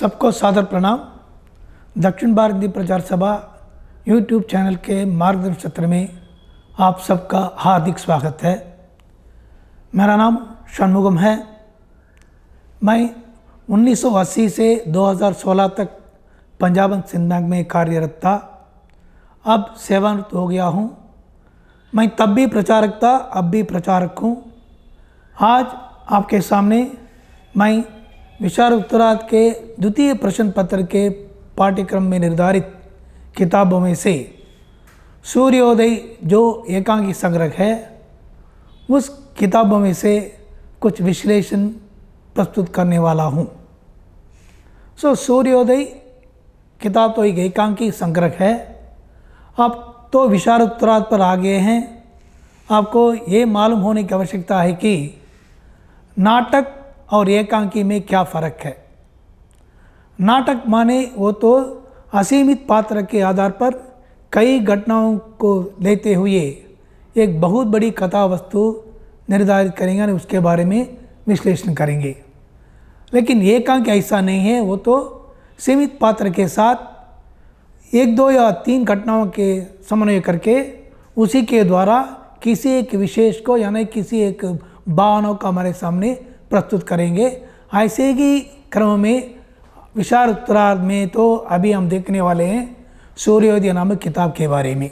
सबको सादर प्रणाम। दक्षिण भारत हिंदी प्रचार सभा यूट्यूब चैनल के मार्गदर्शन सत्र में आप सबका हार्दिक स्वागत है। मेरा नाम षणमुगम है। मैं 1980 से 2016 तक पंजाब एंड सिंध बैंक में कार्यरत था। अब सेवानिवृत्त हो गया हूँ। मैं तब भी प्रचारक था, अब भी प्रचारक हूँ। आज आपके सामने मैं विशाल उत्तरार्ध के द्वितीय प्रश्न पत्र के पाठ्यक्रम में निर्धारित किताबों में से सूर्योदय जो एकांकी संग्रह है, उस किताबों में से कुछ विश्लेषण प्रस्तुत करने वाला हूँ। सूर्योदय किताब तो एक एकांकी संग्रह है। आप तो विशाल उत्तरार्ध पर आ गए हैं। आपको ये मालूम होने की आवश्यकता है कि नाटक और एकांकी में क्या फ़र्क है। नाटक माने वो तो असीमित पात्र के आधार पर कई घटनाओं को लेते हुए एक बहुत बड़ी कथा वस्तु निर्धारित करेंगे और उसके बारे में विश्लेषण करेंगे। लेकिन एकांकी ऐसा नहीं है। वो तो सीमित पात्र के साथ एक दो या तीन घटनाओं के समन्वय करके उसी के द्वारा किसी एक विशेष को यानी किसी एक भावना को हमारे सामने प्रस्तुत करेंगे। ऐसे ही क्रम में विशाल उत्तरार्ध में तो अभी हम देखने वाले हैं सूर्योदय नामक किताब के बारे में।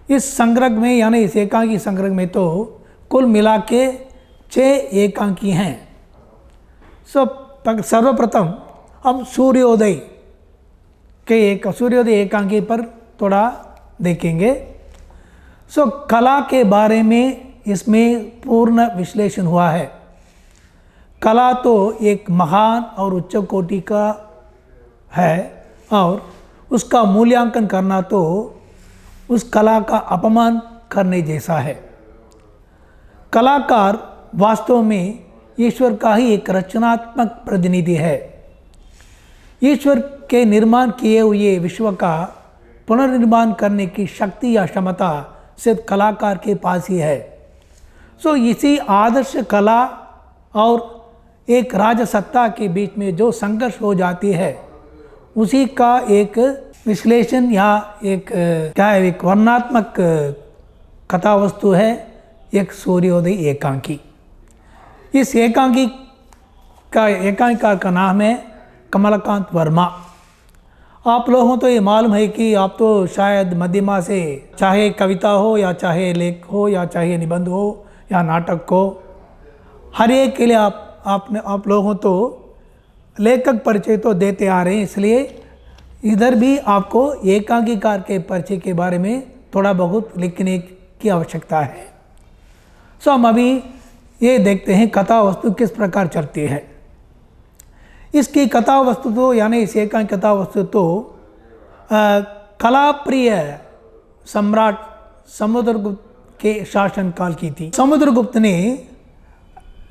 इस संग्रह में यानी इस एकांकी संग्रह में तो कुल मिला के 6 एकांकी हैं। सर्वप्रथम हम सूर्योदय एकांकी पर थोड़ा देखेंगे। कला के बारे में इसमें पूर्ण विश्लेषण हुआ है। कला तो एक महान और उच्च कोटि का है और उसका मूल्यांकन करना तो उस कला का अपमान करने जैसा है। कलाकार वास्तव में ईश्वर का ही एक रचनात्मक प्रतिनिधि है। ईश्वर के निर्माण किए हुए विश्व का पुनर्निर्माण करने की शक्ति या क्षमता सिर्फ कलाकार के पास ही है। इसी आदर्श कला और एक राजसत्ता के बीच में जो संघर्ष हो जाती है, उसी का एक विश्लेषण या एक वर्णनात्मक कथा वस्तु है एक सूर्योदय एकांकी। इस एकांकिका का नाम है कमलाकांत वर्मा। आप लोगों तो ये मालूम है कि आप तो शायद मध्यमा से चाहे कविता हो या चाहे लेख हो या चाहे निबंध हो या नाटक हो, हर एक के लिए आप लोगों तो लेखक परिचय तो देते आ रहे हैं। इसलिए इधर भी आपको एकांकीकार के परिचय के बारे में थोड़ा बहुत लिखने की आवश्यकता है। हम अभी ये देखते हैं कथा वस्तु किस प्रकार चलती है। इसकी कथा वस्तु तो यानी इस एकांकी कथा वस्तु तो कला प्रिय सम्राट समुद्रगुप्त के शासनकाल की थी। समुद्रगुप्त ने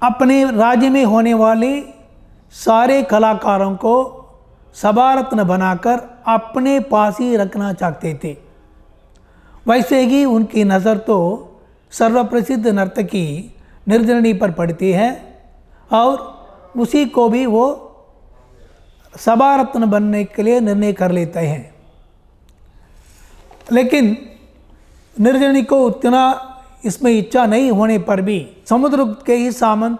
अपने राज्य में होने वाले सारे कलाकारों को सभारत्न बनाकर अपने पास ही रखना चाहते थे। वैसे ही उनकी नज़र तो सर्वप्रसिद्ध नर्तकी निर्जरनी पर पड़ती है और उसी को भी वो सभारत्न बनने के लिए निर्णय कर लेते हैं। लेकिन निर्जरनी को उतना इसमें इच्छा नहीं होने पर भी समुद्रगुप्त के ही सामंत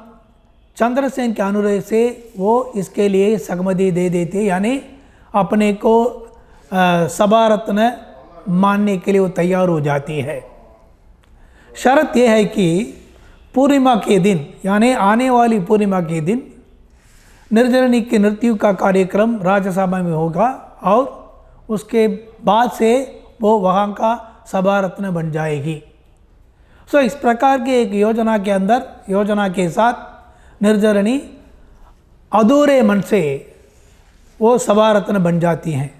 चंद्रसेन के अनुरोध से वो इसके लिए सहमति दे देते, यानी अपने को सभारत्न मानने के लिए वो तैयार हो जाती है। शर्त यह है कि पूर्णिमा के दिन यानी आने वाली पूर्णिमा के दिन निर्जरनी के नृत्य का कार्यक्रम राज्यसभा में होगा और उसके बाद से वो वहाँ का सभारत्न बन जाएगी। इस प्रकार की एक योजना के साथ निर्जरनी अधूरे मन से वो सभारत्न बन जाती हैं।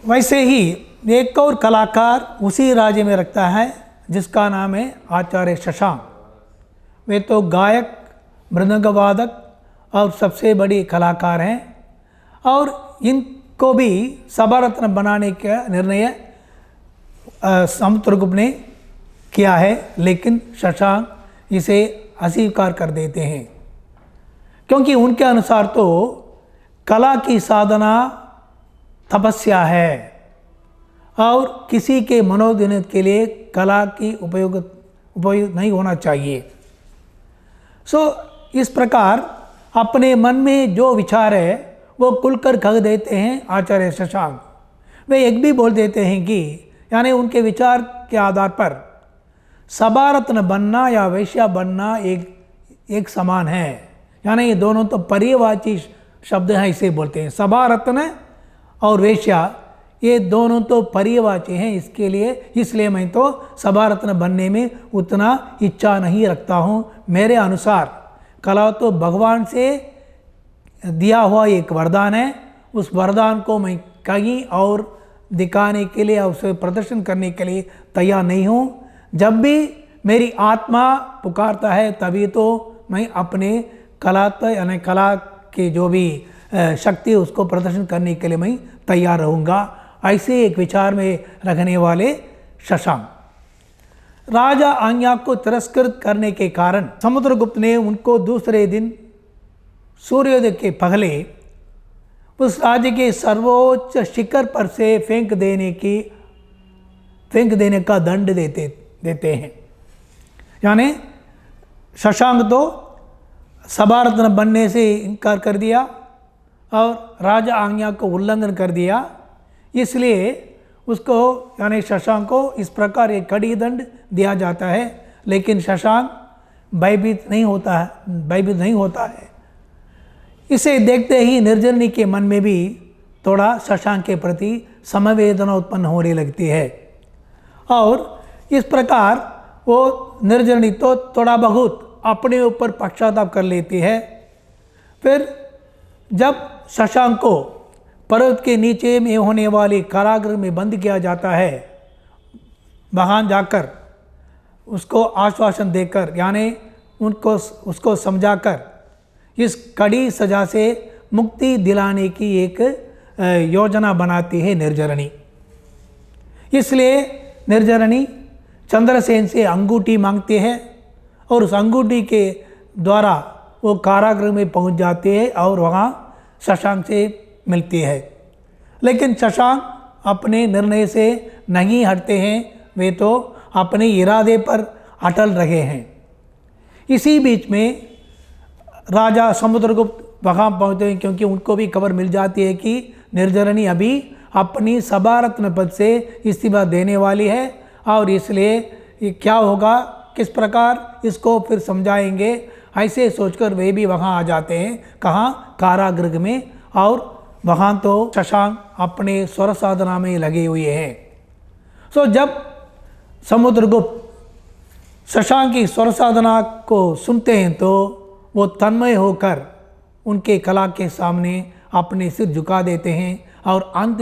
वैसे ही एक और कलाकार उसी राज्य में रखता है जिसका नाम है आचार्य शशांक। वे तो गायक, मृदंगवादक और सबसे बड़ी कलाकार हैं और इनको भी सभारत्न बनाने का निर्णय समुद्रगुप्त ने किया है, लेकिन शशांक इसे अस्वीकार कर देते हैं। क्योंकि उनके अनुसार तो कला की साधना तपस्या है और किसी के मनोविनोद के लिए कला की उपयोग नहीं होना चाहिए। इस प्रकार अपने मन में जो विचार है वो खुलकर कह देते हैं आचार्य शशांक। वे एक भी बोल देते हैं कि यानी उनके विचार के आधार पर सभारत्न बनना या वैश्या बनना एक समान है, यानी ये दोनों तो पर्यायवाची शब्द हैं, इसे बोलते हैं। सभारत्न और वेश्या ये दोनों तो पर्यायवाची हैं, इसलिए मैं तो सभारत्न बनने में उतना इच्छा नहीं रखता हूँ। मेरे अनुसार कला तो भगवान से दिया हुआ एक वरदान है, उस वरदान को मैं कहीं और दिखाने के लिए और उसे प्रदर्शन करने के लिए तैयार नहीं हूँ। जब भी मेरी आत्मा पुकारता है तभी तो मैं अपने यानी कला की जो भी शक्ति उसको प्रदर्शन करने के लिए मैं तैयार रहूँगा। ऐसे एक विचार में रखने वाले शशांक राजा आज्ञा को तिरस्कृत करने के कारण समुद्रगुप्त ने उनको दूसरे दिन सूर्योदय के पहले उस राज्य के सर्वोच्च शिखर पर से फेंक देने का दंड देते हैं। यानी शशांक तो सभारत्न बनने से इनकार कर दिया और राजा आज्ञा को उल्लंघन कर दिया, इसलिए उसको यानी शशांक को इस प्रकार एक कड़ी दंड दिया जाता है। लेकिन शशांक भयभीत नहीं होता है। इसे देखते ही निर्जरनी के मन में भी थोड़ा शशांक के प्रति समवेदना उत्पन्न होने लगती है और इस प्रकार वो निर्जरनी तो थोड़ा बहुत अपने ऊपर पश्चाताप कर लेती है। फिर जब शशांक को पर्वत के नीचे में होने वाले कारागृह में बंद किया जाता है, वहाँ जाकर उसको आश्वासन देकर यानी उसको समझाकर इस कड़ी सजा से मुक्ति दिलाने की एक योजना बनाती है निर्जरनी। इसलिए निर्जरनी चंद्रसेन से अंगूठी मांगती है और उस अंगूठी के द्वारा वो कारागृह में पहुंच जाती है और वहाँ शशांक से मिलती है। लेकिन शशांक अपने निर्णय से नहीं हटते हैं, वे तो अपने इरादे पर अटल रहे हैं। इसी बीच में राजा समुद्रगुप्त वहाँ पहुँचते हैं, क्योंकि उनको भी खबर मिल जाती है कि निर्जरनी अभी अपनी सभारत्न पद से इस्तीफा देने वाली है और इसलिए ये क्या होगा, किस प्रकार इसको फिर समझाएंगे, ऐसे सोचकर वे भी वहाँ आ जाते हैं। कहाँ? कारागृह में। और वहाँ तो शशांक अपने स्वर साधना में लगे हुए हैं। जब समुद्रगुप्त शशांक की स्वर साधना को सुनते हैं तो वो तन्मय होकर उनके कला के सामने अपने सिर झुका देते हैं और अंत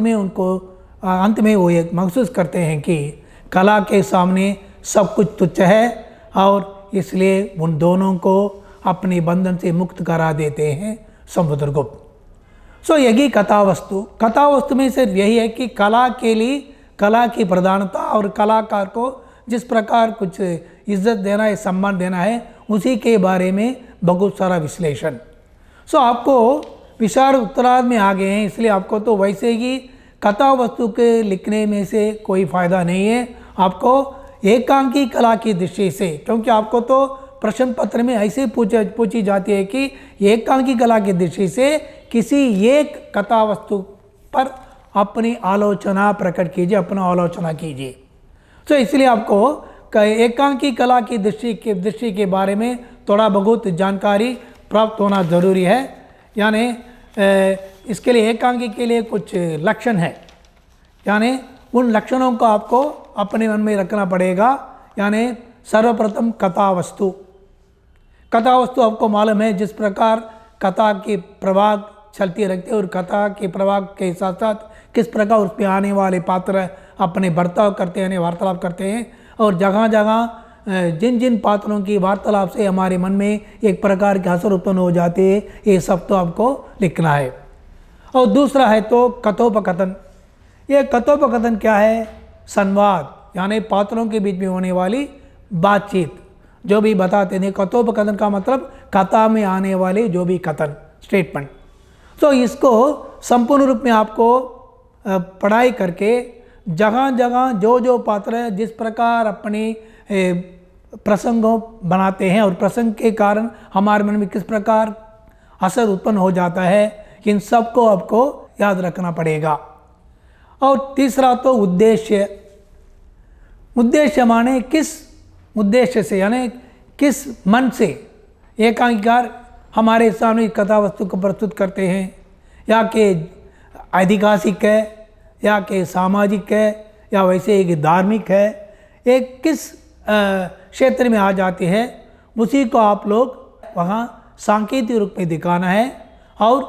में वो ये महसूस करते हैं कि कला के सामने सब कुछ तुच्छ है और इसलिए उन दोनों को अपने बंधन से मुक्त करा देते हैं समुद्रगुप्त। यही कथा वस्तु में सिर्फ यही है कि कला के लिए कला की प्रधानता और कलाकार को जिस प्रकार कुछ इज्जत देना है, सम्मान देना है, उसी के बारे में बहुत सारा विश्लेषण। आपको विचार उत्तरार्ध में आ गए हैं, इसलिए आपको तो वैसे ही कथा वस्तु के लिखने में से कोई फ़ायदा नहीं है। आपको एकांकी कला की दृष्टि से, क्योंकि आपको तो प्रश्न पत्र में ऐसे पूछी जाती है कि एकांकी कला की दृष्टि से किसी एक कथा वस्तु पर अपनी आलोचना प्रकट कीजिए, अपना आलोचना कीजिए। इसलिए आपको एकांकी कला की दृष्टि के बारे में थोड़ा बहुत जानकारी प्राप्त होना ज़रूरी है। यानी इसके लिए एकांकी के लिए कुछ लक्षण है, यानी उन लक्षणों को आपको अपने मन में रखना पड़ेगा। यानी सर्वप्रथम कथा वस्तु आपको मालूम है, जिस प्रकार कथा के प्रवाह चलती रहती है और कथा के प्रवाह के साथ साथ किस प्रकार उसमें आने वाले पात्र अपने बर्ताव करते हैं, वार्तालाप करते हैं और जगह जगह जिन जिन पात्रों की वार्तालाप से हमारे मन में एक प्रकार की असर उत्पन्न हो जाती है, ये सब तो आपको लिखना है। और दूसरा है तो कथोपकथन। ये कथोपकथन क्या है? संवाद, यानी पात्रों के बीच में होने वाली बातचीत, जो भी बताते थे, कथोपकथन का मतलब कथा में आने वाले जो भी कथन, स्टेटमेंट। तो इसको संपूर्ण रूप में आपको पढ़ाई करके जगह जगह जो जो पात्र जिस प्रकार अपने प्रसंगों बनाते हैं और प्रसंग के कारण हमारे मन में किस प्रकार असर उत्पन्न हो जाता है, इन सब को आपको याद रखना पड़ेगा। और तीसरा तो उद्देश्य। उद्देश्य माने किस उद्देश्य से, यानी किस मन से एकांकीकार हमारे सामने कथा वस्तु को प्रस्तुत करते हैं, या कि ऐतिहासिक है, या कि सामाजिक है, या वैसे एक धार्मिक है, एक किस क्षेत्र में आ जाती है, उसी को आप लोग वहाँ सांकेतिक रूप में दिखाना है। और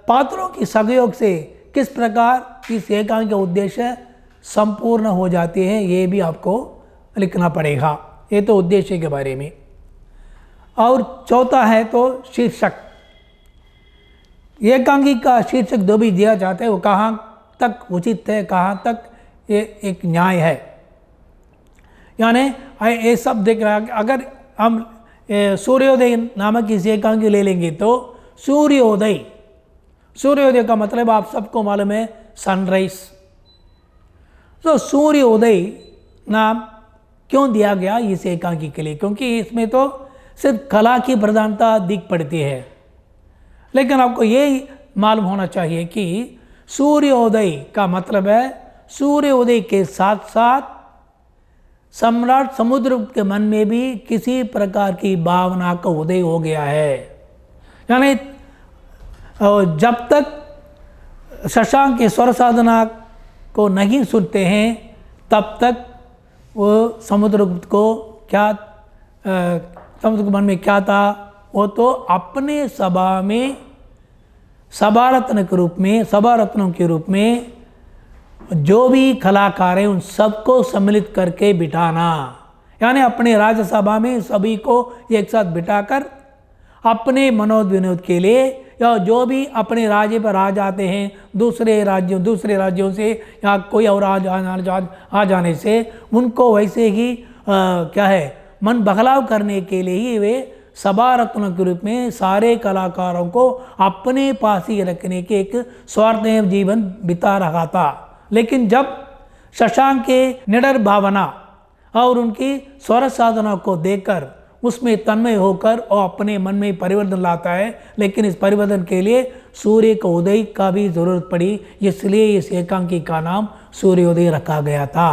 पात्रों के सहयोग से किस प्रकार इस एकांकी का उद्देश्य संपूर्ण हो जाते हैं, ये भी आपको लिखना पड़ेगा। ये तो उद्देश्य के बारे में। और चौथा है तो शीर्षक। एकांकी का शीर्षक जो भी दिया जाता है वो कहाँ तक उचित है, कहाँ तक ये एक न्याय है, यानी ये सब देख रहा है। अगर हम सूर्योदय नामक इस एकांकी ले लेंगे तो सूर्योदय, सूर्योदय का मतलब आप सबको मालूम है सनराइज। तो सूर्योदय नाम क्यों दिया गया इस एकांकी के लिए? क्योंकि इसमें तो सिर्फ कला की प्रधानता दिख पड़ती है, लेकिन आपको ये मालूम होना चाहिए कि सूर्योदय का मतलब है सूर्योदय के साथ साथ सम्राट समुद्रगुप्त के मन में भी किसी प्रकार की भावना का उदय हो गया है। यानी जब तक शशांक के स्वर साधना को नहीं सुनते हैं तब तक वो समुद्रगुप्त को क्या समुद्र के मन में क्या था, वो तो अपने सभा में सभारत्न के रूप में, सभा रत्नों के रूप में जो भी कलाकार हैं उन सबको सम्मिलित करके बिठाना, यानी अपने राज्यसभा में सभी को एक साथ बिठाकर अपने मनोद विनोद के लिए, या जो भी अपने राज्य पर आ जाते हैं दूसरे राज्यों से या कोई और आ जाने से, उनको वैसे ही क्या है मन बहलाव करने के लिए ही वे सभा रत्नों के रूप में सारे कलाकारों को अपने पास ही रखने के एक स्वार्थमय जीवन बिता रहा था। लेकिन जब शशांक के निडर भावना और उनकी स्वर साधना को देखकर उसमें तन्मय होकर और अपने मन में परिवर्तन लाता है, लेकिन इस परिवर्तन के लिए सूर्य को उदय का भी जरूरत पड़ी, इसलिए इस एकांकी का नाम सूर्योदय रखा गया था।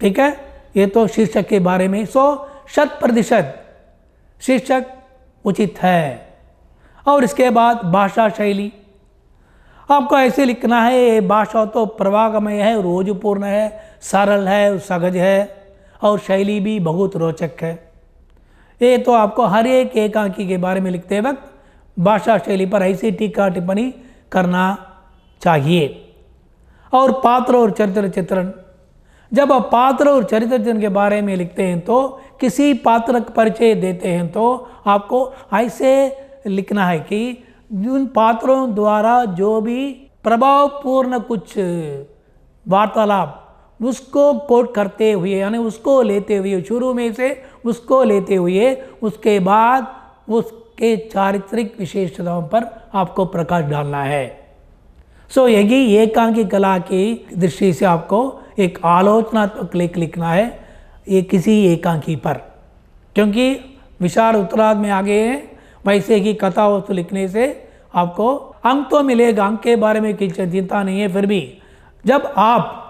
ठीक है, ये तो शीर्षक के बारे में 100% शीर्षक उचित है। और इसके बाद भाषा शैली आपको ऐसे लिखना है, ये भाषा तो प्रवाहमय है, रोजपूर्ण है, सरल है, सहज है और शैली भी बहुत रोचक है। ये तो आपको हर एक एकांकी के बारे में लिखते वक्त भाषा शैली पर ऐसी टीका टिप्पणी करना चाहिए। और पात्र और चरित्र चित्रण, जब आप पात्र और चरित्र चित्रण के बारे में लिखते हैं तो किसी पात्र का परिचय देते हैं तो आपको ऐसे लिखना है कि उन पात्रों द्वारा जो भी प्रभावपूर्ण कुछ वार्तालाप उसको कोट करते हुए, यानी उसको लेते हुए, शुरू में से उसको लेते हुए उसके बाद उसके चारित्रिक विशेषताओं पर आपको प्रकाश डालना है। यही एकांकी कला की दृष्टि से आपको एक आलोचनात्मक लेख लिखना है ये किसी एकांकी पर, क्योंकि विशाल उत्तरार्ध में आगे हैं, वैसे ही कथा वस्तु लिखने से आपको अंक तो मिलेगा, अंक के बारे में किसी चिंता नहीं है। फिर भी जब आप,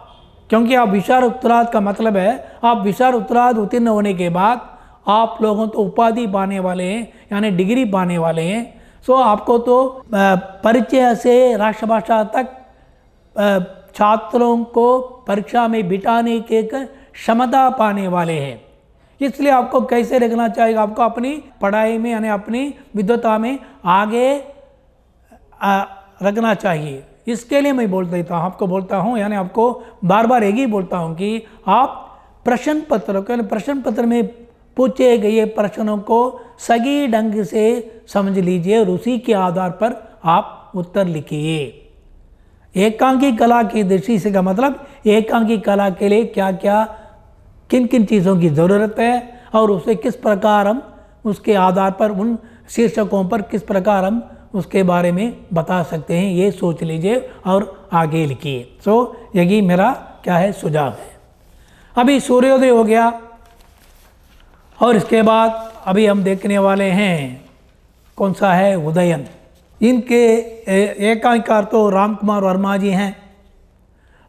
क्योंकि आप विशाल उत्तरार्ध का मतलब है आप विशाल उत्तरार्ध उत्तीर्ण होने के बाद आप लोगों तो उपाधि पाने वाले हैं, यानी डिग्री पाने वाले हैं। आपको तो परिचय से राष्ट्रभाषा तक छात्रों को परीक्षा में बिठाने की एक क्षमता पाने वाले हैं। इसलिए आपको कैसे रखना चाहिए, आपको अपनी पढ़ाई में यानी अपनी विद्वता में आगे रखना चाहिए। इसके लिए मैं आपको बोलता हूँ, यानी आपको बार बार यही बोलता हूँ कि आप प्रश्न पत्र में पूछे गए प्रश्नों को सही ढंग से समझ लीजिए और उसी के आधार पर आप उत्तर लिखिए। एकांकी कला की दृष्टि से का मतलब एकांकी कला के लिए क्या क्या किन किन चीज़ों की ज़रूरत है और उसे किस प्रकार हम उसके आधार पर उन शीर्षकों पर किस प्रकार हम उसके बारे में बता सकते हैं, ये सोच लीजिए और आगे लिखिए। यही मेरा क्या है सुझाव है। अभी सूर्योदय हो गया और इसके बाद अभी हम देखने वाले हैं कौन सा है, उदयन। इनके एकांकिकार तो राम कुमार वर्मा जी हैं।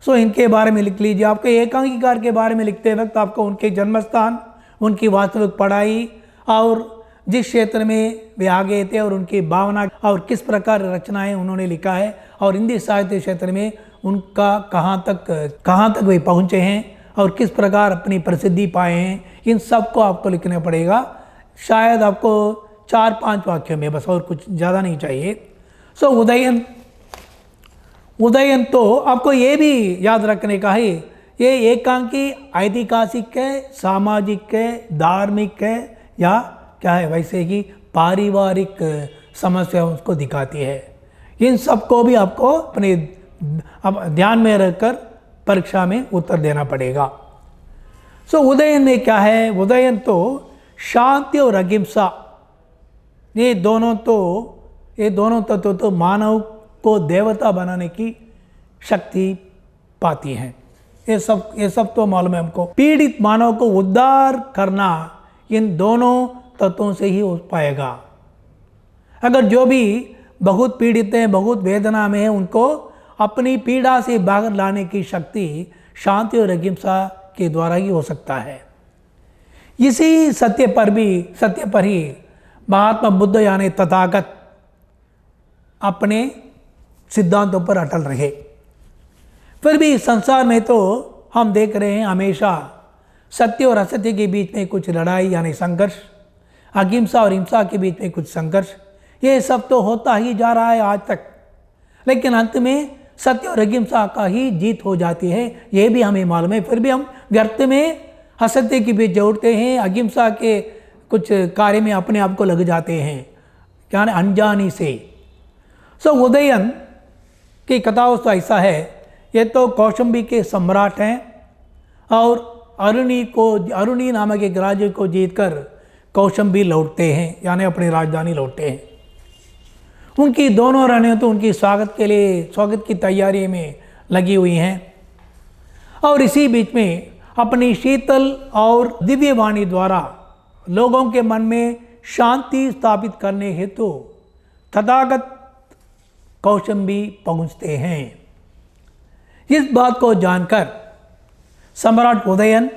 इनके बारे में लिख लीजिए। आपके एकांकिकार के बारे में लिखते वक्त आपको उनके जन्म स्थान, उनकी वास्तविक पढ़ाई और जिस क्षेत्र में वे आगे थे और उनकी भावना और किस प्रकार रचनाएं उन्होंने लिखा है और हिंदी साहित्य क्षेत्र में उनका कहाँ तक वे पहुँचे हैं और किस प्रकार अपनी प्रसिद्धि पाए हैं, इन सब को आपको लिखना पड़ेगा। शायद आपको 4-5 वाक्यों में बस, और कुछ ज़्यादा नहीं चाहिए। उदयन तो आपको ये भी याद रखने का है, ये एकांकी ऐतिहासिक है, सामाजिक है, धार्मिक है या क्या है, वैसे ही पारिवारिक समस्या उसको दिखाती है। इन सब को भी आपको अपने ध्यान में रखकर परीक्षा में उत्तर देना पड़ेगा। उदयन में क्या है, उदयन तो शांति और अहिंसा, ये दोनों तत्व तो मानव को देवता बनाने की शक्ति पाती हैं। ये सब तो मालूम है हमको। पीड़ित मानव को उद्धार करना इन दोनों तत्वों से ही हो पाएगा। अगर जो भी बहुत पीड़ित हैं, बहुत वेदना में हैं, उनको अपनी पीड़ा से बाहर लाने की शक्ति शांति और अहिंसा के द्वारा ही हो सकता है। इसी सत्य पर ही महात्मा बुद्ध यानी तथागत अपने सिद्धांतों पर अटल रहे। फिर भी संसार में तो हम देख रहे हैं हमेशा सत्य और असत्य के बीच में कुछ लड़ाई यानी संघर्ष, अहिंसा और हिंसा के बीच में कुछ संघर्ष, ये सब तो होता ही जा रहा है आज तक। लेकिन अंत में सत्य और अहिंसा का ही जीत हो जाती है, ये भी हमें मालूम है। फिर भी हम व्यर्थ में असत्य के बीच जोड़ते हैं, अहिंसा के कुछ कार्य में अपने आप को लग जाते हैं, क्या अनजानी से। उदयन की कथाओं से ऐसा है, ये तो कौशंबी के सम्राट हैं और अरुणी नामक एक राज्य को जीतकर कौशंबी लौटते हैं, यानी अपनी राजधानी लौटते हैं। उनकी दोनों रानियां तो उनकी स्वागत की तैयारी में लगी हुई हैं और इसी बीच में अपनी शीतल और दिव्य वाणी द्वारा लोगों के मन में शांति स्थापित करने हेतु तथागत कौशंबी पहुंचते हैं। इस बात को जानकर सम्राट उदयन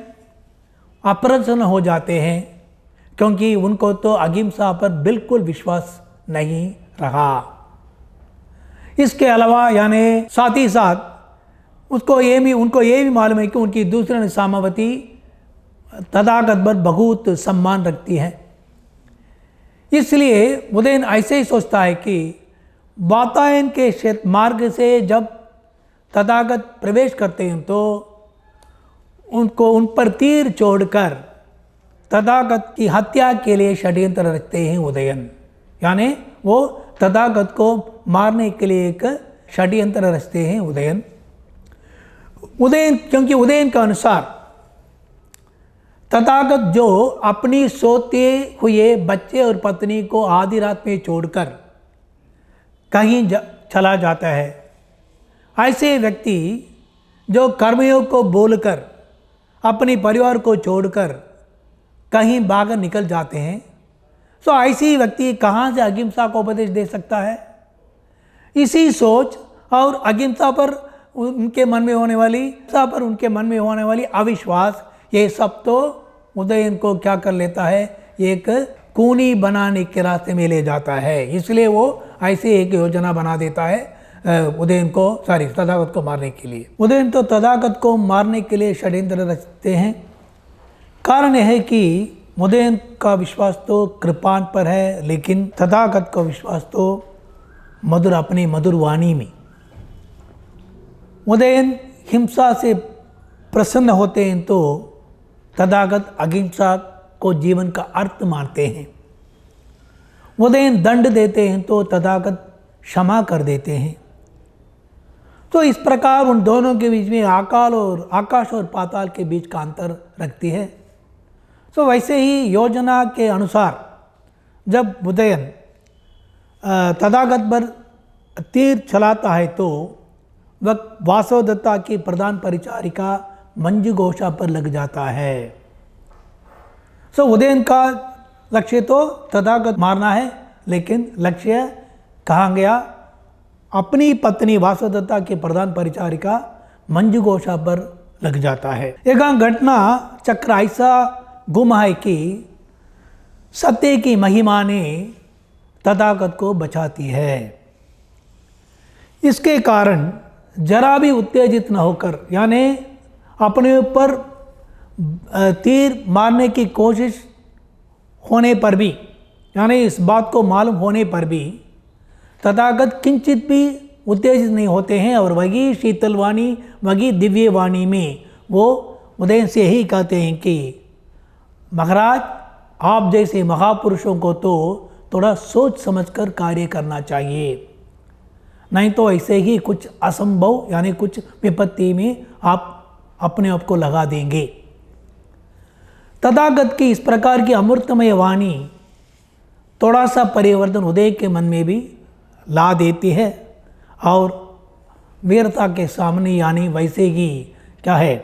अप्रसन्न हो जाते हैं, क्योंकि उनको तो अहिंसा पर बिल्कुल विश्वास नहीं रहा। इसके अलावा यानी साथ ही साथ उनको ये भी मालूम है कि उनकी दूसरी सामावती तथागत पर बहुत सम्मान रखती है। इसलिए उदयन ऐसे ही सोचता है कि वातायन के मार्ग से जब तथागत प्रवेश करते हैं तो उन पर तीर छोड़कर तथागत की हत्या के लिए षड्यंत्र रचते हैं उदयन। यानी वो तथागत को मारने के लिए एक षड्यंत्र रचते हैं उदयन। क्योंकि उदयन के अनुसार तथागत जो अपनी सोते हुए बच्चे और पत्नी को आधी रात में छोड़कर कहीं चला जाता है, ऐसे व्यक्ति जो कर्मयोग को बोलकर अपने परिवार को छोड़कर कहीं भाग निकल जाते हैं, तो ऐसी व्यक्ति कहाँ से अहिंसा को उपदेश दे सकता है। इसी सोच और अहिंसा पर उनके मन में होने वाली अविश्वास, ये सब तो उदयन को क्या कर लेता है, एक कूनी बनाने के रास्ते में ले जाता है। इसलिए वो ऐसे एक योजना बना देता है तथागत को मारने के लिए। उदयन तो तथागत को मारने के लिए षड्यंत्र रचते हैं। कारण यह है कि उदयन का विश्वास तो कृपान पर है, लेकिन तथागत का विश्वास तो अपनी मधुर वाणी में। उदयन हिंसा से प्रसन्न होते हैं तो तथागत अहिंसा को जीवन का अर्थ मानते हैं। उदयन दंड देते हैं तो तथागत क्षमा कर देते हैं। तो इस प्रकार उन दोनों के बीच में आकाश और पाताल के बीच का अंतर रखती है। सो वैसे ही योजना के अनुसार जब उदयन तथागत पर तीर चलाता है तो वह वासवदत्ता की प्रधान परिचारिका मंजू घोषा पर लग जाता है। सो उदयन का लक्ष्य तो तथागत मारना है, लेकिन लक्ष्य कहाँ गया? अपनी पत्नी वासवदत्ता की प्रधान परिचारिका मंजू घोषा पर लग जाता है। एक घटना चक्र ऐसा गुम है कि सत्य की महिमा ने तथागत को बचाती है। इसके कारण जरा भी उत्तेजित न होकर, यानी अपने ऊपर तीर मारने की कोशिश होने पर भी, यानी इस बात को मालूम होने पर भी तथागत किंचित भी उत्तेजित नहीं होते हैं और वही शीतलवाणी, वही दिव्यवाणी में वो उदयन से ही कहते हैं कि महाराज, आप जैसे महापुरुषों को तो थोड़ा सोच समझकर कार्य करना चाहिए, नहीं तो ऐसे ही कुछ असंभव यानी कुछ विपत्ति में आप अपने आप को लगा देंगे। तथागत की इस प्रकार की अमृतमय वाणी थोड़ा सा परिवर्तन उदय के मन में भी ला देती है और वीरता के सामने, यानी वैसे ही क्या है,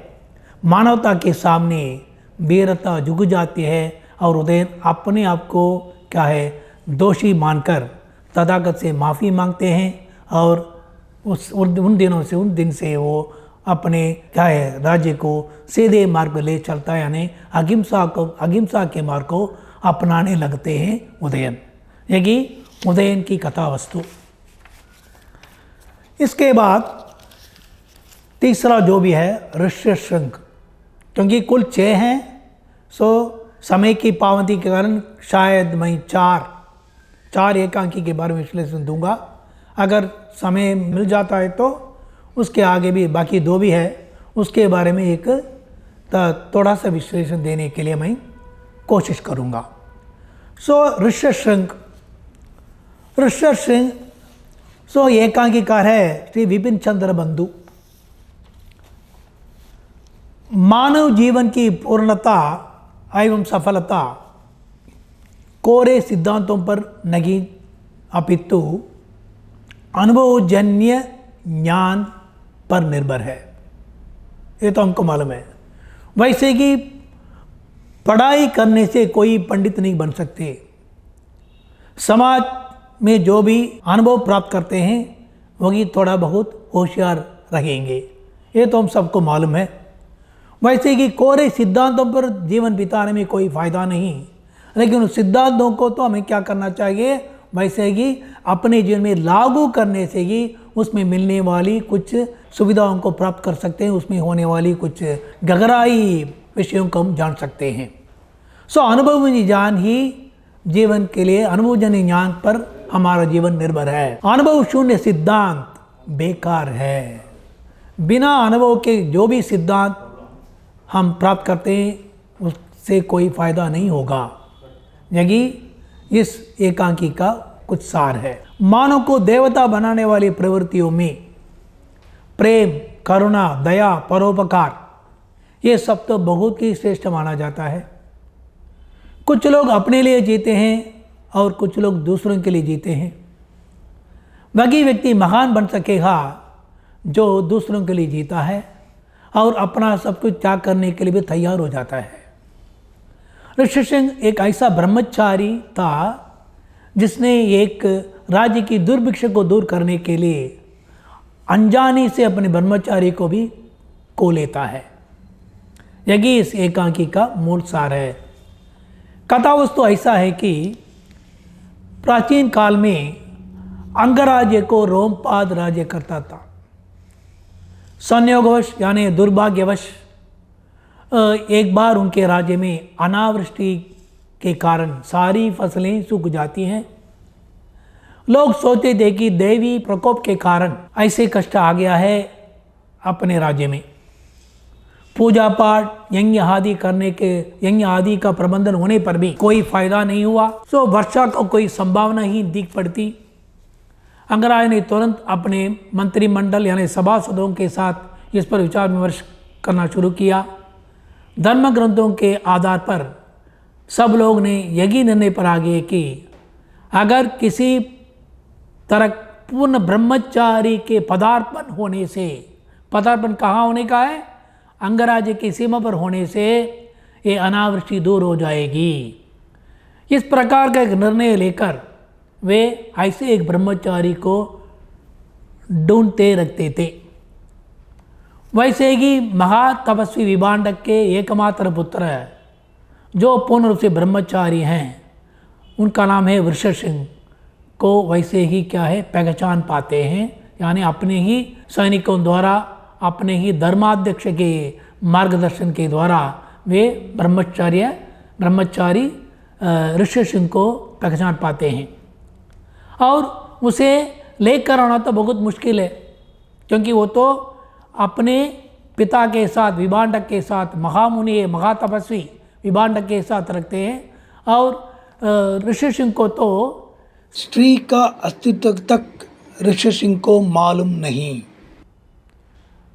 मानवता के सामने वीरता झुक जाती है और उदय अपने आप को क्या है, दोषी मानकर तथागत से माफ़ी मांगते हैं और उन दिन से वो अपने क्या है, राज्य को सीधे मार्ग पर ले चलता है, यानी अहिंसा के मार्ग को अपनाने लगते हैं उदयन। यही उदयन की कथा वस्तु। इसके बाद तीसरा जो भी है ऋष्यशृंग, क्योंकि कुल 6 हैं, सो समय की पाबंदी के कारण शायद मैं चार एकांकी के बारे में विश्लेषण दूंगा। अगर समय मिल जाता है तो उसके आगे भी बाकी 2 भी है, उसके बारे में एक थोड़ा सा विश्लेषण देने के लिए मैं कोशिश करूंगा। सो ऋष्यशृंग सो एकांकीकार है श्री विपिन चंद्र बंधु। मानव जीवन की पूर्णता एवं सफलता कोरे सिद्धांतों पर नहीं अपितु अनुभवजन्य ज्ञान पर निर्भर है। ये तो हमको मालूम है। वैसे कि पढ़ाई करने से कोई पंडित नहीं बन सकते। समाज में जो भी अनुभव प्राप्त करते हैं वही थोड़ा बहुत होशियार रहेंगे, ये तो हम सबको मालूम है। वैसे कि कोरे सिद्धांतों पर जीवन बिताने में कोई फ़ायदा नहीं, लेकिन उस सिद्धांतों को तो हमें क्या करना चाहिए, वैसे कि अपने जीवन में लागू करने से ही उसमें मिलने वाली कुछ सुविधाओं को प्राप्त कर सकते हैं, उसमें होने वाली कुछ गहराई विषयों को हम जान सकते हैं। सो अनुभवजन्य ज्ञान ही जीवन के लिए, अनुभवजन्य ज्ञान पर हमारा जीवन निर्भर है। अनुभव शून्य सिद्धांत बेकार है। बिना अनुभव के जो भी सिद्धांत हम प्राप्त करते हैं उससे कोई फायदा नहीं होगा। यही इस एकांकी का कुछ सार है। मानव को देवता बनाने वाली प्रवृत्तियों में प्रेम, करुणा, दया, परोपकार, ये सब तो बहुत ही श्रेष्ठ माना जाता है। कुछ लोग अपने लिए जीते हैं और कुछ लोग दूसरों के लिए जीते हैं। वही व्यक्ति महान बन सकेगा जो दूसरों के लिए जीता है और अपना सब कुछ त्याग करने के लिए भी तैयार हो जाता है। ऋष्यशृंग एक ऐसा ब्रह्मचारी था जिसने एक राज्य की दुर्भिक्ष को दूर करने के लिए अनजानी से अपने ब्रह्मचारी को भी को लेता है। यही इस एकांकी का मूल सार है। कथा वस्तु ऐसा है कि प्राचीन काल में अंगराज्य को रोमपाद राज्य करता था। संयोगवश यानी दुर्भाग्यवश एक बार उनके राज्य में अनावृष्टि के कारण सारी फसलें सूख जाती हैं। लोग सोचते थे कि देवी प्रकोप के कारण ऐसे कष्ट आ गया है अपने राज्य में। पूजा पाठ, यज्ञ आदि का प्रबंधन होने पर भी कोई फायदा नहीं हुआ। सो वर्षा को कोई संभावना ही दिख पड़ती। अंगराज ने तुरंत अपने मंत्रिमंडल यानी सभासदों के साथ इस पर विचार विमर्श करना शुरू किया। धर्म ग्रंथों के आधार पर सब लोग ने यही निर्णय पर आ गए कि अगर किसी तरह पूर्ण ब्रह्मचारी के पदार्पण होने से, पदार्पण कहाँ होने का है, अंगराज्य की सीमा पर होने से ये अनावृष्टि दूर हो जाएगी। इस प्रकार का एक निर्णय लेकर वे ऐसे एक ब्रह्मचारी को ढूंढते रखते थे। वैसे ही महातपस्वी विभांडक के एकमात्र पुत्र जो पूर्ण रूप से ब्रह्मचारी हैं, उनका नाम है वृषसिंह को वैसे ही क्या है पहचान पाते हैं, यानी अपने ही सैनिकों द्वारा, अपने ही धर्माध्यक्ष के मार्गदर्शन के द्वारा वे ब्रह्मचारी ऋषसिंह को पहचान पाते हैं। और उसे लेकर आना तो बहुत मुश्किल है, क्योंकि वो तो अपने पिता के साथ, विभांडक के साथ, महामुनि महातपस्वी विभांडक के साथ रखते हैं। और ऋषसिंह को तो स्त्री का अस्तित्व तक ऋषसिंह को मालूम नहीं।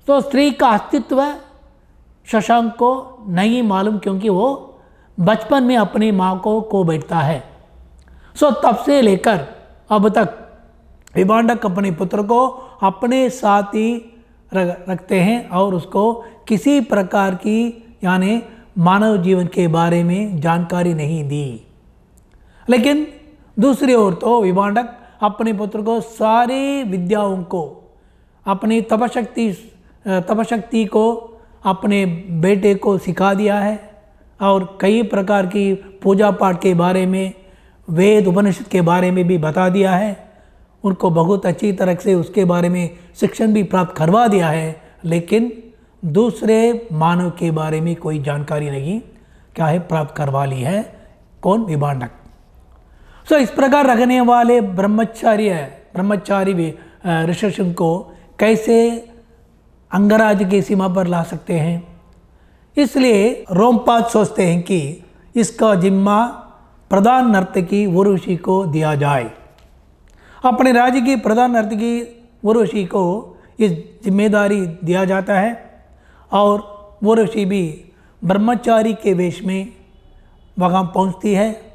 तो स्त्री का अस्तित्व शशांक को नहीं मालूम, क्योंकि वो बचपन में अपनी माँ को खो बैठता है। तब से लेकर अब तक विभांडक अपने पुत्र को अपने साथ ही रखते हैं और उसको किसी प्रकार की यानी मानव जीवन के बारे में जानकारी नहीं दी। लेकिन दूसरी ओर तो विभांडक अपने पुत्र को सारी विद्याओं को, अपनी तपशक्ति को अपने बेटे को सिखा दिया है और कई प्रकार की पूजा पाठ के बारे में, वेद उपनिषद के बारे में भी बता दिया है। उनको बहुत अच्छी तरह से उसके बारे में शिक्षण भी प्राप्त करवा दिया है, लेकिन दूसरे मानव के बारे में कोई जानकारी नहीं क्या है प्राप्त करवा ली है। कौन? विभांडक। इस प्रकार रखने वाले ब्रह्मचारी ऋषसिंह को कैसे अंगराज्य की सीमा पर ला सकते हैं? इसलिए रोमपाद सोचते हैं कि इसका जिम्मा प्रधान नर्तकी उर्वशी को दिया जाए। अपने राज्य की प्रधान नर्तकी उर्वशी को इस जिम्मेदारी दिया जाता है और उर्वशी भी ब्रह्मचारी के वेश में वहाँ पहुँचती है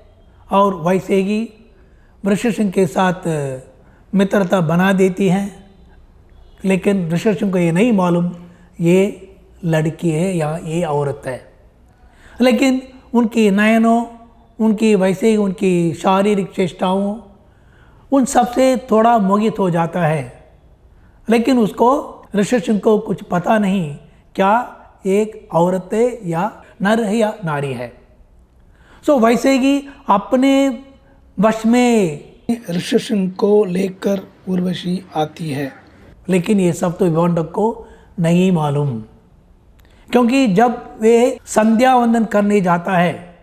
और वैसे ही ऋषसिंह के साथ मित्रता बना देती हैं। लेकिन ऋषसिंह को ये नहीं मालूम ये लड़की है या ये औरत है। लेकिन उनकी नयनों, उनकी वैसे ही उनकी शारीरिक चेष्टाओं, उन सब से थोड़ा मोहित हो जाता है। लेकिन उसको ऋषसिंह को कुछ पता नहीं क्या एक औरत है या नर है या नारी है। वैसे ही अपने वश में ऋषसिंह को लेकर उर्वशी आती है। लेकिन ये सब तो विभांडक को नहीं मालूम, क्योंकि जब वे संध्या वंदन करने जाता है,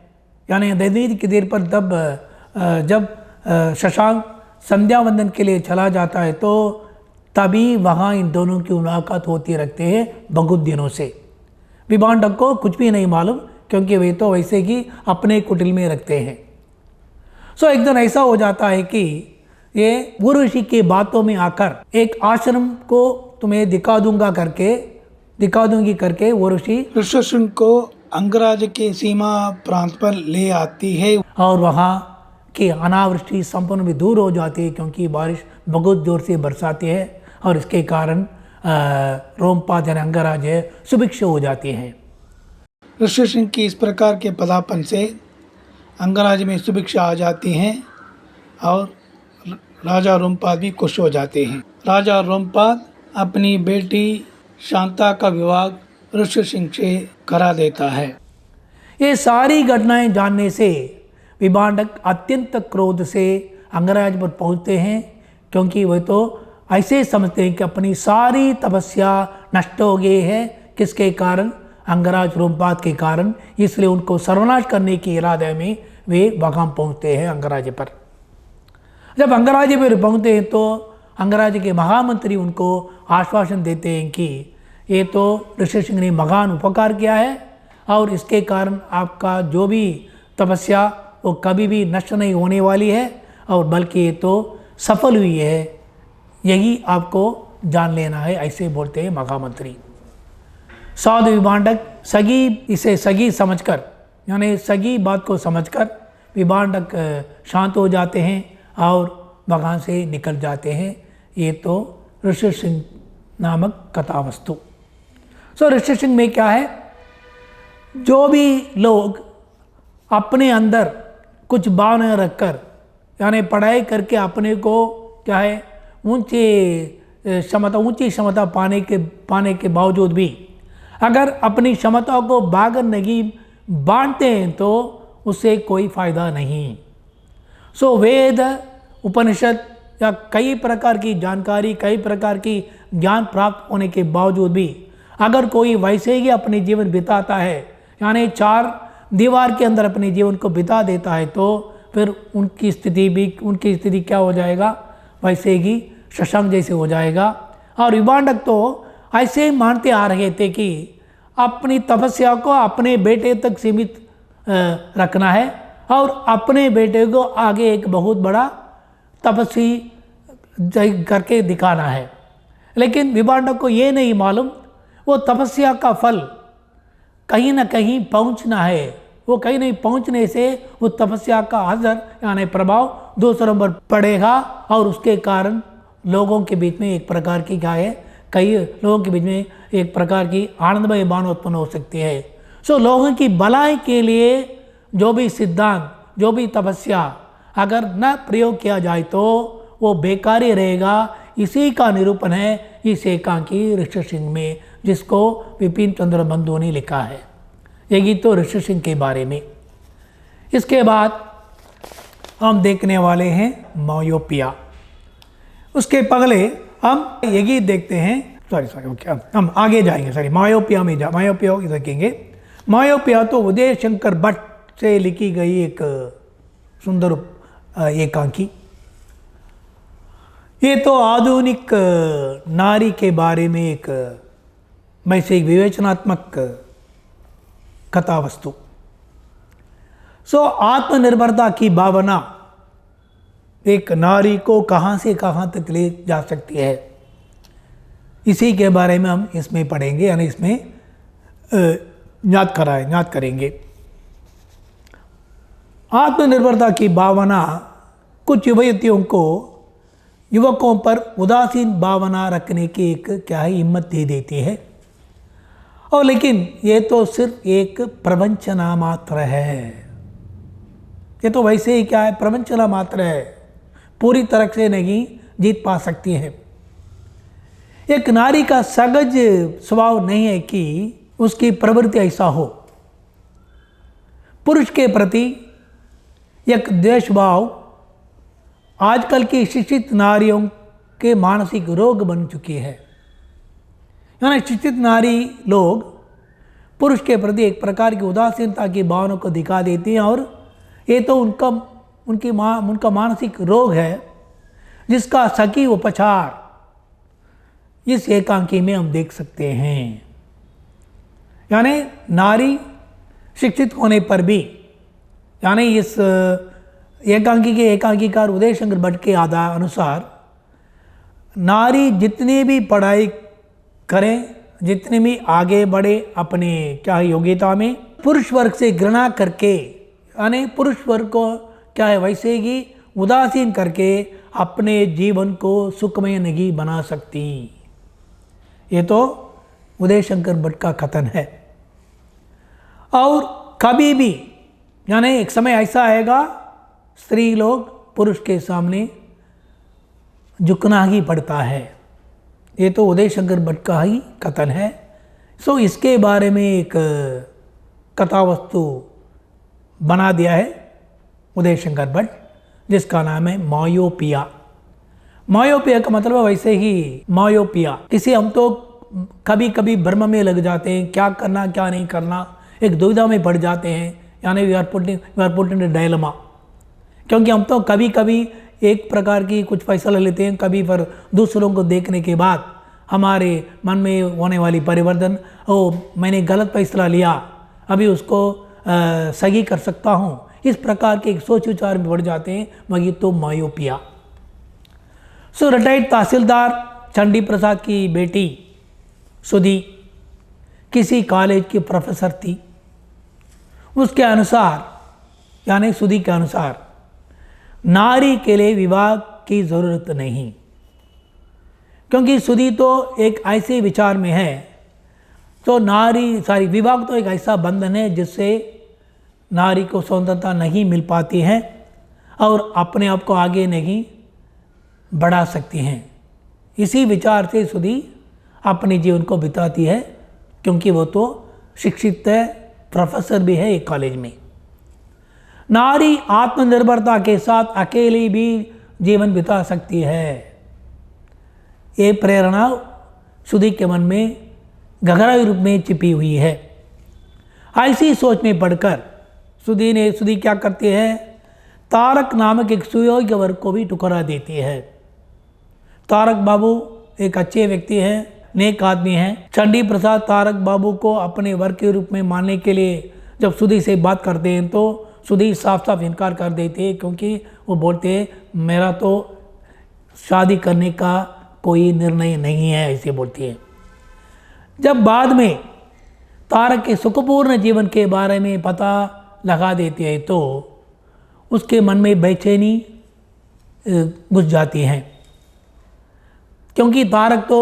यानी दैनिक की देर पर तब जब शशांक संध्या वंदन के लिए चला जाता है, तो तभी वहाँ इन दोनों की मुलाकात होती रहती है बहुत दिनों से। विभांडक को कुछ भी नहीं मालूम, क्योंकि वे तो वैसे ही अपने कुटिल में रखते हैं। एक दिन ऐसा हो जाता है कि ये उर्वशी की बातों में आकर एक आश्रम को तुम्हें दिखा दूंगी करके उर्वशी ऋषसिंह को अंगराज्य के सीमा प्रांत पर ले आती है और वहाँ की अनावृष्टि संपूर्ण भी दूर हो जाती है, क्योंकि बारिश बहुत जोर से बरसाती है और इसके कारण रोमपाद यानी अंगराज्य सुभिक्ष हो जाती है। ऋषसिंह की इस प्रकार के पदार्पण से अंगराज्य में सुभिक्षा आ जाती हैं और राजा रोमपाद भी खुश हो जाते हैं। राजा रोमपाद अपनी बेटी शांता का विवाह ऋषसिंह से करा देता है। ये सारी घटनाएं जानने से विभांडक अत्यंत क्रोध से अंगराज्य पर पहुंचते हैं, क्योंकि वे तो ऐसे समझते हैं कि अपनी सारी तपस्या नष्ट हो गई है। किसके कारण? अंगराज रोमपाद के कारण। इसलिए उनको सर्वनाश करने के इरादे में वे वहाँ पहुँचते हैं अंगराज्य पर। जब अंगराज्य पर पहुँचते हैं तो अंगराज्य के महामंत्री उनको आश्वासन देते हैं कि ये तो ऋषसिंह ने महान उपकार किया है और इसके कारण आपका जो भी तपस्या वो कभी भी नष्ट नहीं होने वाली है, और बल्कि ये तो सफल हुई है, यही आपको जान लेना है, ऐसे बोलते हैं महामंत्री। साधु विभांडक इसे सगी समझकर यानी सगी बात को समझकर विभांडक शांत हो जाते हैं और वहाँ से निकल जाते हैं। ये तो ऋषि सिंह नामक कथा वस्तु। ऋषि सिंह में क्या है, जो भी लोग अपने अंदर कुछ भावना रखकर यानी पढ़ाई करके अपने को क्या है ऊंची क्षमता पाने के बावजूद भी अगर अपनी क्षमता को बागर नहीं बांटते हैं तो उससे कोई फायदा नहीं। वेद उपनिषद या कई प्रकार की जानकारी, कई प्रकार की ज्ञान प्राप्त होने के बावजूद भी अगर कोई वैसे ही अपने जीवन बिताता है, यानी चार दीवार के अंदर अपने जीवन को बिता देता है, तो फिर उनकी स्थिति क्या हो जाएगा, वैसे ही शशांक जैसे हो जाएगा। और विभांडक तो ऐसे ही मानते आ रहे थे कि अपनी तपस्या को अपने बेटे तक सीमित रखना है और अपने बेटे को आगे एक बहुत बड़ा तपस्वी करके दिखाना है। लेकिन विभांडक को ये नहीं मालूम वो तपस्या का फल कहीं ना कहीं पहुंचना है, वो कहीं नहीं पहुंचने से वो तपस्या का असर यानी प्रभाव दूसरों पर पड़ेगा और उसके कारण लोगों के बीच में एक प्रकार की क्या है, कई लोगों के बीच में एक प्रकार की आनंदमय भावना उत्पन्न हो सकती है। लोगों की भलाई के लिए जो भी सिद्धांत, जो भी तपस्या अगर न प्रयोग किया जाए तो वो बेकार ही रहेगा। इसी का निरूपण है इस एकांकी ऋषि सिंह में, जिसको विपिन चंद्र बंधु ने लिखा है। यही तो ऋषि सिंह के बारे में। इसके बाद हम देखने वाले हैं मायोपिया। उसके पहले हम यही देखते हैं, हम आगे जाएंगे, मायोपिया में मायोपिया देखेंगे। मायोपिया तो उदय शंकर भट्ट से लिखी गई एक सुंदर एकांकी। ये तो आधुनिक नारी के बारे में एक वैसे विवेचनात्मक कथा वस्तु। आत्मनिर्भरता की भावना एक नारी को कहाँ से कहाँ तक ले जा सकती है, इसी के बारे में हम इसमें पढ़ेंगे, यानी इसमें याद करेंगे। आत्मनिर्भरता की भावना कुछ युवकों पर उदासीन भावना रखने की एक क्या है हिम्मत दे देती है। और लेकिन ये तो सिर्फ एक प्रवंचना मात्र है। ये तो वैसे ही क्या है, प्रवंचना मात्र है, पूरी तरह से नहीं जीत पा सकती है। एक नारी का सहज स्वभाव नहीं है कि उसकी प्रवृत्ति ऐसा हो। पुरुष के प्रति एक द्वेष भाव आजकल की शिक्षित नारियों के मानसिक रोग बन चुकी है। यानी शिक्षित नारी लोग पुरुष के प्रति एक प्रकार की उदासीनता की भावना को दिखा देती हैं और ये तो उनका मानसिक रोग है, जिसका सही उपचार इस एकांकी में हम देख सकते हैं। यानी नारी शिक्षित होने पर भी, यानी इस एकांकी के एकांकीकार उदय शंकर भट्ट के अनुसार नारी जितनी भी पढ़ाई करें, जितने भी आगे बढ़े अपने क्या योग्यता में, पुरुष वर्ग से घृणा करके, यानी पुरुष वर्ग को क्या है वैसे ही उदासीन करके अपने जीवन को सुखमय नहीं बना सकती। ये तो उदय शंकर भट्ट का कथन है। और कभी भी यानी एक समय ऐसा आएगा स्त्री लोग पुरुष के सामने झुकना ही पड़ता है। ये तो उदय शंकर भट्ट का ही कथन है। इसके बारे में एक कथा वस्तु बना दिया है उदय शंकर भट्ट, जिसका नाम है मायोपिया। मायोपिया का मतलब है वैसे ही मायोपिया, किसी हम तो कभी कभी भ्रम में लग जाते हैं, क्या करना क्या नहीं करना, एक दुविधा में पड़ जाते हैं, यानी we are put in dilemma. क्योंकि हम तो कभी कभी एक प्रकार की कुछ फैसला लेते हैं, कभी पर दूसरों को देखने के बाद हमारे मन में होने वाली परिवर्तन, मैंने गलत फैसला लिया, अभी उसको सही कर सकता हूँ, इस प्रकार के सोच विचार में बढ़ जाते हैं। वही तो मायोपिया। रिटायर्ड तहसीलदार चंडी प्रसाद की बेटी सुधी किसी कॉलेज की प्रोफेसर थी। उसके अनुसार यानी सुधी के अनुसार नारी के लिए विवाह की ज़रूरत नहीं, क्योंकि सुधी तो एक ऐसे विचार में है तो विवाह तो एक ऐसा बंधन है जिससे नारी को स्वतंत्रता नहीं मिल पाती है और अपने आप को आगे नहीं बढ़ा सकती हैं। इसी विचार से सुधी अपने जीवन को बिताती है, क्योंकि वो तो शिक्षित है, प्रोफेसर भी है एक कॉलेज में। नारी आत्मनिर्भरता के साथ अकेले भी जीवन बिता सकती है। ये प्रेरणा सुधी के मन में गहराई रूप में छिपी हुई है। ऐसी सोच में पढ़कर सुधी क्या करती है, तारक नामक एक सुयोग्य वर्ग को भी ठुकरा देती है। तारक बाबू एक अच्छे व्यक्ति हैं, नेक आदमी हैं। चंडी प्रसाद तारक बाबू को अपने वर्ग के रूप में मानने के लिए जब सुधी से बात करते हैं तो सुधी साफ साफ इनकार कर देते हैं, क्योंकि वो बोलते हैं मेरा तो शादी करने का कोई निर्णय नहीं है, ऐसे बोलती है। जब बाद में तारक के सुखपूर्ण जीवन के बारे में पता लगा देते हैं तो उसके मन में बेचैनी घुस जाती है, क्योंकि तारक तो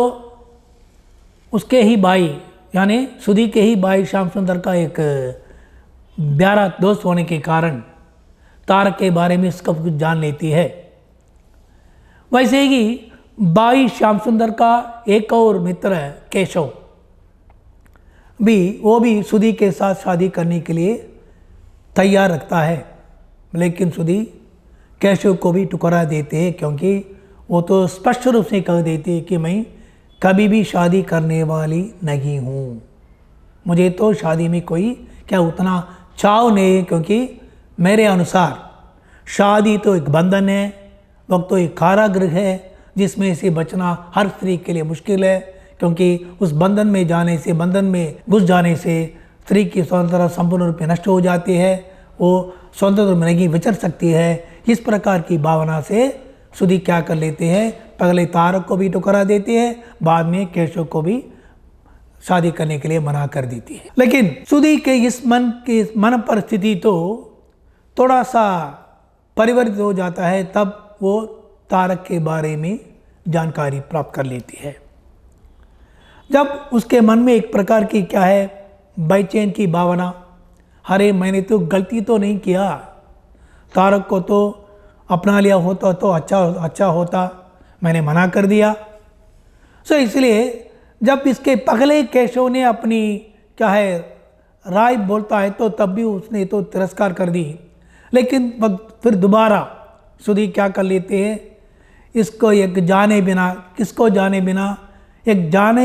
उसके ही भाई यानी सुधी के ही भाई श्याम सुंदर का एक प्यारा दोस्त होने के कारण तारक के बारे में सब कुछ जान लेती है। वैसे ही भाई श्याम सुंदर का एक और मित्र केशव वो भी सुधी के साथ शादी करने के लिए तैयार रखता है, लेकिन सुधी केशव को भी ठुकरा देते हैं, क्योंकि वो तो स्पष्ट रूप से कह देते हैं कि मैं कभी भी शादी करने वाली नहीं हूँ, मुझे तो शादी में कोई उतना चाव नहीं है, क्योंकि मेरे अनुसार शादी तो एक बंधन है, वक्त तो एक कारागृह है जिसमें से बचना हर स्त्री के लिए मुश्किल है, क्योंकि उस बंधन में घुस जाने से स्त्री की स्वतंत्रता संपूर्ण रूप में नष्ट हो जाती है, वो स्वतंत्र में नहीं विचर सकती है। इस प्रकार की भावना से सुधी क्या कर लेते हैं, पहले तारक को भी ठुकरा देती है, बाद में केशव को भी शादी करने के लिए मना कर देती है। लेकिन सुधी के इस मन परिस्थिति तो थोड़ा सा परिवर्तित हो जाता है, तब वो तारक के बारे में जानकारी प्राप्त कर लेती है। जब उसके मन में एक प्रकार की बेचैन की भावना, अरे मैंने तो गलती तो नहीं किया, तारक को तो अपना लिया होता तो अच्छा होता, मैंने मना कर दिया। इसलिए जब इसके पगले केशव ने अपनी राय बोलता है तो तब भी उसने तो तिरस्कार कर दी, लेकिन फिर दोबारा सुधी क्या कर लेते हैं, किसको जाने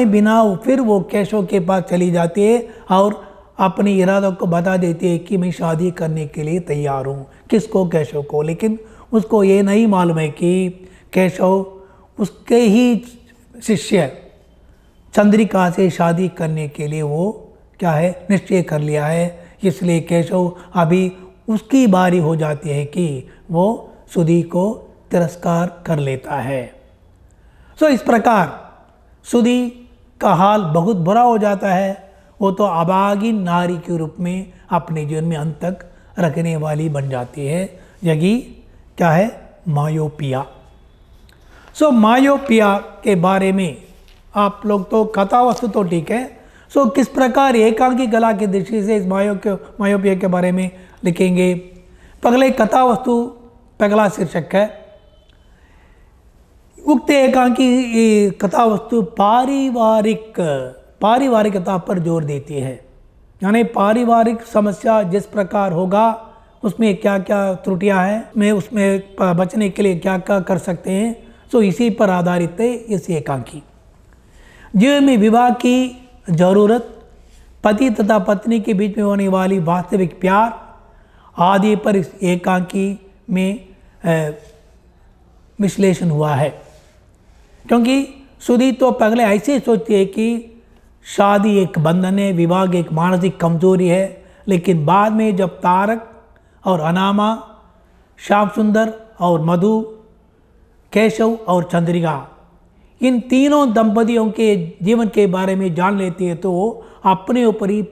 बिना फिर वो केशव के पास चली जाती है और अपनी इरादों को बता देती है कि मैं शादी करने के लिए तैयार हूँ। किसको? केशव को। लेकिन उसको ये नहीं मालूम है कि केशव उसके ही शिष्य चंद्रिका से शादी करने के लिए वो निश्चय कर लिया है। इसलिए केशव अभी उसकी बारी हो जाती है कि वो सुधी को तिरस्कार कर लेता है। इस प्रकार सुधी का हाल बहुत बुरा हो जाता है। वो तो अभागिन नारी के रूप में अपने जीवन में अंत तक रखने वाली बन जाती है। यही मायोपिया। मायोपिया के बारे में आप लोग तो कथा वस्तु तो ठीक है, किस प्रकार एकांकी कला की दृष्टि से इस मायोपिया के बारे में लिखेंगे। पहले कथा वस्तु पहला शीर्षक है। उक्त एकांकी कथा वस्तु पारिवारिकता पर जोर देती है, यानी पारिवारिक समस्या जिस प्रकार होगा उसमें क्या क्या त्रुटियां हैं, उसमें बचने के लिए क्या क्या कर सकते हैं, इसी पर आधारित है इस एकांकी। जीवन में विवाह की जरूरत, पति तथा पत्नी के बीच में होने वाली वास्तविक प्यार आदि पर इस एकांकी में विश्लेषण हुआ है। क्योंकि सुधी तो पहले ऐसे सोचती है कि शादी एक बंधन है, विवाह एक मानसिक कमजोरी है, लेकिन बाद में जब तारक और अनामा, श्याम सुंदर और मधु, केशव और चंद्रिका, इन तीनों दंपतियों के जीवन के बारे में जान लेती है तो अपने ऊपर ही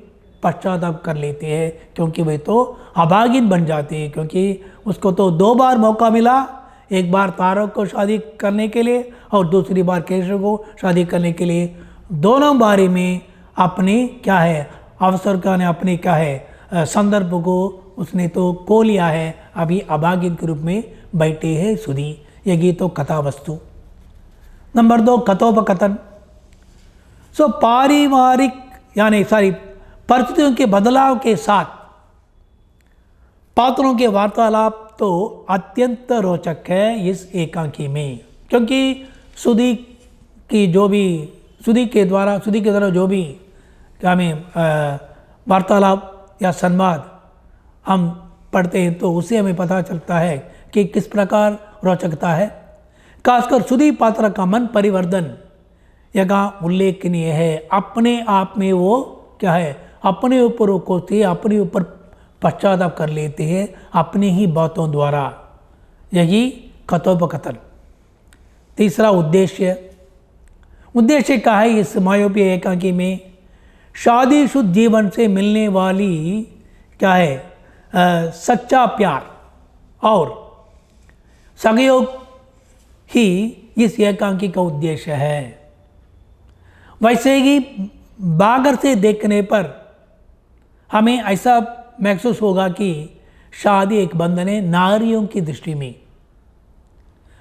पश्चाताप कर लेती है, क्योंकि वे तो अभागिन बन जाती है। क्योंकि उसको तो 2 बार मौका मिला, एक बार तारक को शादी करने के लिए और दूसरी बार केशव को शादी करने के लिए। दोनों बारी में अपनी क्या है अवसर का ने अपनी क्या है संदर्भ को उसने तो खो लिया है। अभी अभागिन के रूप में बैठे है सुधी। यही तो कथा वस्तु। नंबर 2 कथोपकथन। सो पारिवारिक परिस्थितियों के बदलाव के साथ पात्रों के वार्तालाप तो अत्यंत रोचक है इस एकांकी में। क्योंकि सुधी के द्वारा जो भी क्या में वार्तालाप या संवाद हम पढ़ते हैं तो उससे हमें पता चलता है कि किस प्रकार रोचकता है। खासकर सुधी पात्र का मन परिवर्तन यहाँ उल्लेखनीय है। अपने आप में वो क्या है अपने ऊपर वो कोसते अपने ऊपर पश्चाताप कर लेते हैं अपनी ही बातों द्वारा। यही कथोपकथन। तीसरा उद्देश्य क्या है इस मायोपीय एकांकी में? शादीशुदा जीवन से मिलने वाली क्या है सच्चा प्यार और सहयोग ही इस एकांकी का उद्देश्य है। वैसे ही बागर से देखने पर हमें ऐसा महसूस होगा कि शादी एक बंधन है नारियों की दृष्टि में,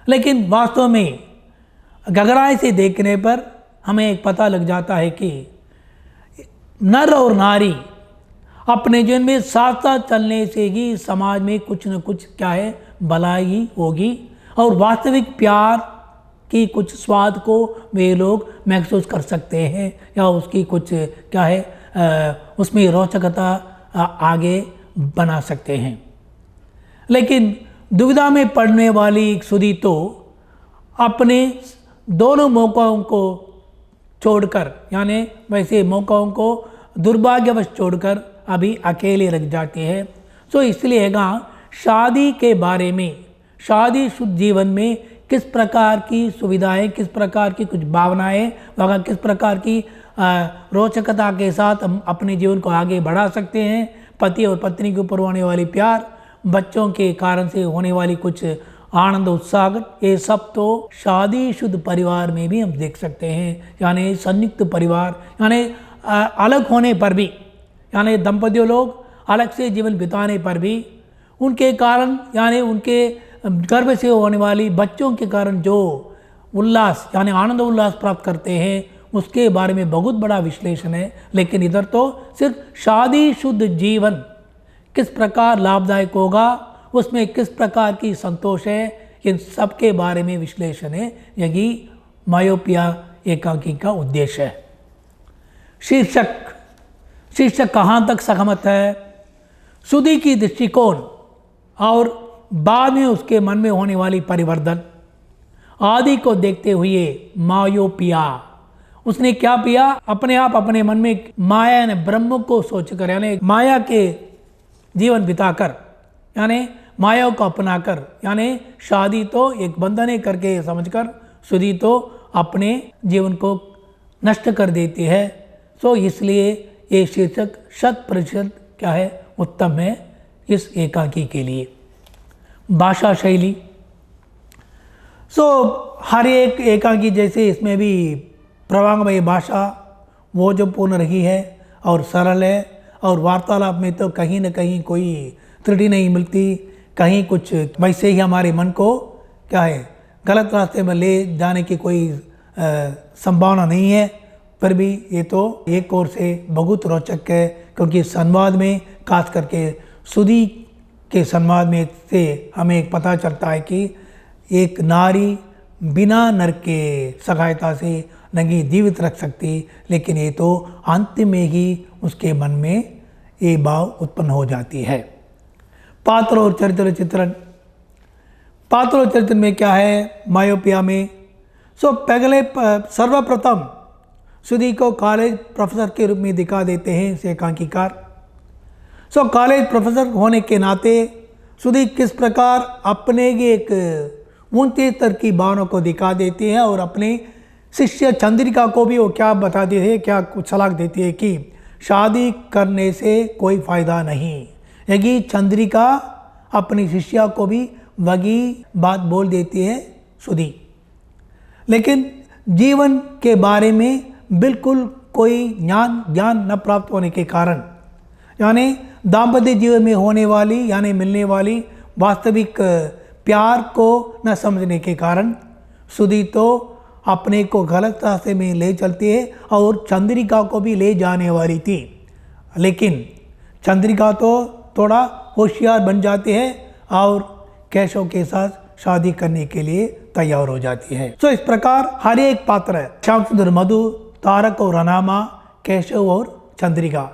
लेकिन वास्तव में गहराई से देखने पर हमें एक पता लग जाता है कि नर और नारी अपने जीवन में साथ साथ चलने से ही समाज में कुछ न कुछ क्या है भलाई होगी और वास्तविक प्यार की कुछ स्वाद को वे लोग महसूस कर सकते हैं या उसकी कुछ क्या है उसमें रोचकता आगे बना सकते हैं। लेकिन दुविधा में पड़ने वाली सुधी तो अपने दोनों मौक़ों को छोड़कर वैसे मौक़ों को दुर्भाग्यवश छोड़कर अभी अकेले रह जाती है। तो इसलिए शादी के बारे में शादीशुदा जीवन में किस प्रकार की सुविधाएं, किस प्रकार की कुछ भावनाएं, वहाँ किस प्रकार की रोचकता के साथ हम अपने जीवन को आगे बढ़ा सकते हैं। पति और पत्नी के ऊपर होने वाली प्यार, बच्चों के कारण से होने वाली कुछ आनंद उत्साह, ये सब तो शादीशुदा परिवार में भी हम देख सकते हैं। संयुक्त परिवार अलग होने पर भी दंपतियों लोग अलग से जीवन बिताने पर भी उनके कारण उनके गर्भ से होने वाली बच्चों के कारण जो उल्लास आनंद उल्लास प्राप्त करते हैं उसके बारे में बहुत बड़ा विश्लेषण है। लेकिन इधर तो सिर्फ शादीशुदा जीवन किस प्रकार लाभदायक होगा, उसमें किस प्रकार की संतोष है, इन सब के बारे में विश्लेषण है। यही मायोपिया एकांकी का उद्देश्य है। शीर्षक कहाँ तक सहमत है? सुधी की दृष्टिकोण और बाद में उसके मन में होने वाली परिवर्तन आदि को देखते हुए मायोपिया उसने क्या पिया? अपने आप अपने मन में माया ने ब्रह्म को सोचकर माया के जीवन बिताकर माया को अपनाकर शादी तो एक बंधन करके समझकर सुधी तो अपने जीवन को नष्ट कर देती है। तो इसलिए ये शीर्षक 100% क्या है उत्तम है इस एकांकी के लिए। भाषा शैली हर एक एकांकी जैसे इसमें भी प्रवाहमयी भाषा वो जो पूर्ण रही है और सरल है और वार्तालाप में तो कहीं न कहीं कोई त्रुटि नहीं मिलती, कहीं कुछ वैसे ही हमारे मन को क्या है गलत रास्ते में ले जाने की कोई संभावना नहीं है। पर भी ये तो एक ओर से बहुत रोचक है, क्योंकि संवाद में खास करके सुधी के संवाद में से हमें एक पता चलता है कि एक नारी बिना नर के सहायता से नहीं जीवित रख सकती, लेकिन ये तो अंत में ही उसके मन में ये भाव उत्पन्न हो जाती है। पात्र और चरित्र चित्रण। पात्र और चरित्र में क्या है मायोपिया में? पहले सर्वप्रथम सुधी को कॉलेज प्रोफेसर के रूप में दिखा देते हैं इस एकांकीकार। कॉलेज प्रोफेसर होने के नाते सुधी किस प्रकार अपने एक ऊंचे स्तर की भावना को दिखा देती है और अपने शिष्य चंद्रिका को भी वो क्या बताती है, क्या कुछ सलाह देती है कि शादी करने से कोई फ़ायदा नहीं। यही चंद्रिका अपनी शिष्या को भी वही बात बोल देती है सुधी। लेकिन जीवन के बारे में बिल्कुल कोई ज्ञान न प्राप्त होने के कारण, यानी दाम्पत्य जीवन में होने वाली यानी मिलने वाली वास्तविक प्यार को न समझने के कारण सुधी तो अपने को गलत रास्ते में ले चलती है और चंद्रिका को भी ले जाने वाली थी। लेकिन चंद्रिका तो थोड़ा होशियार बन जाती है और केशव के साथ शादी करने के लिए तैयार हो जाती है। तो इस प्रकार हर एक पात्र है, श्याम सुंदर मधु, तारक और अनामा, केशव और चंद्रिका,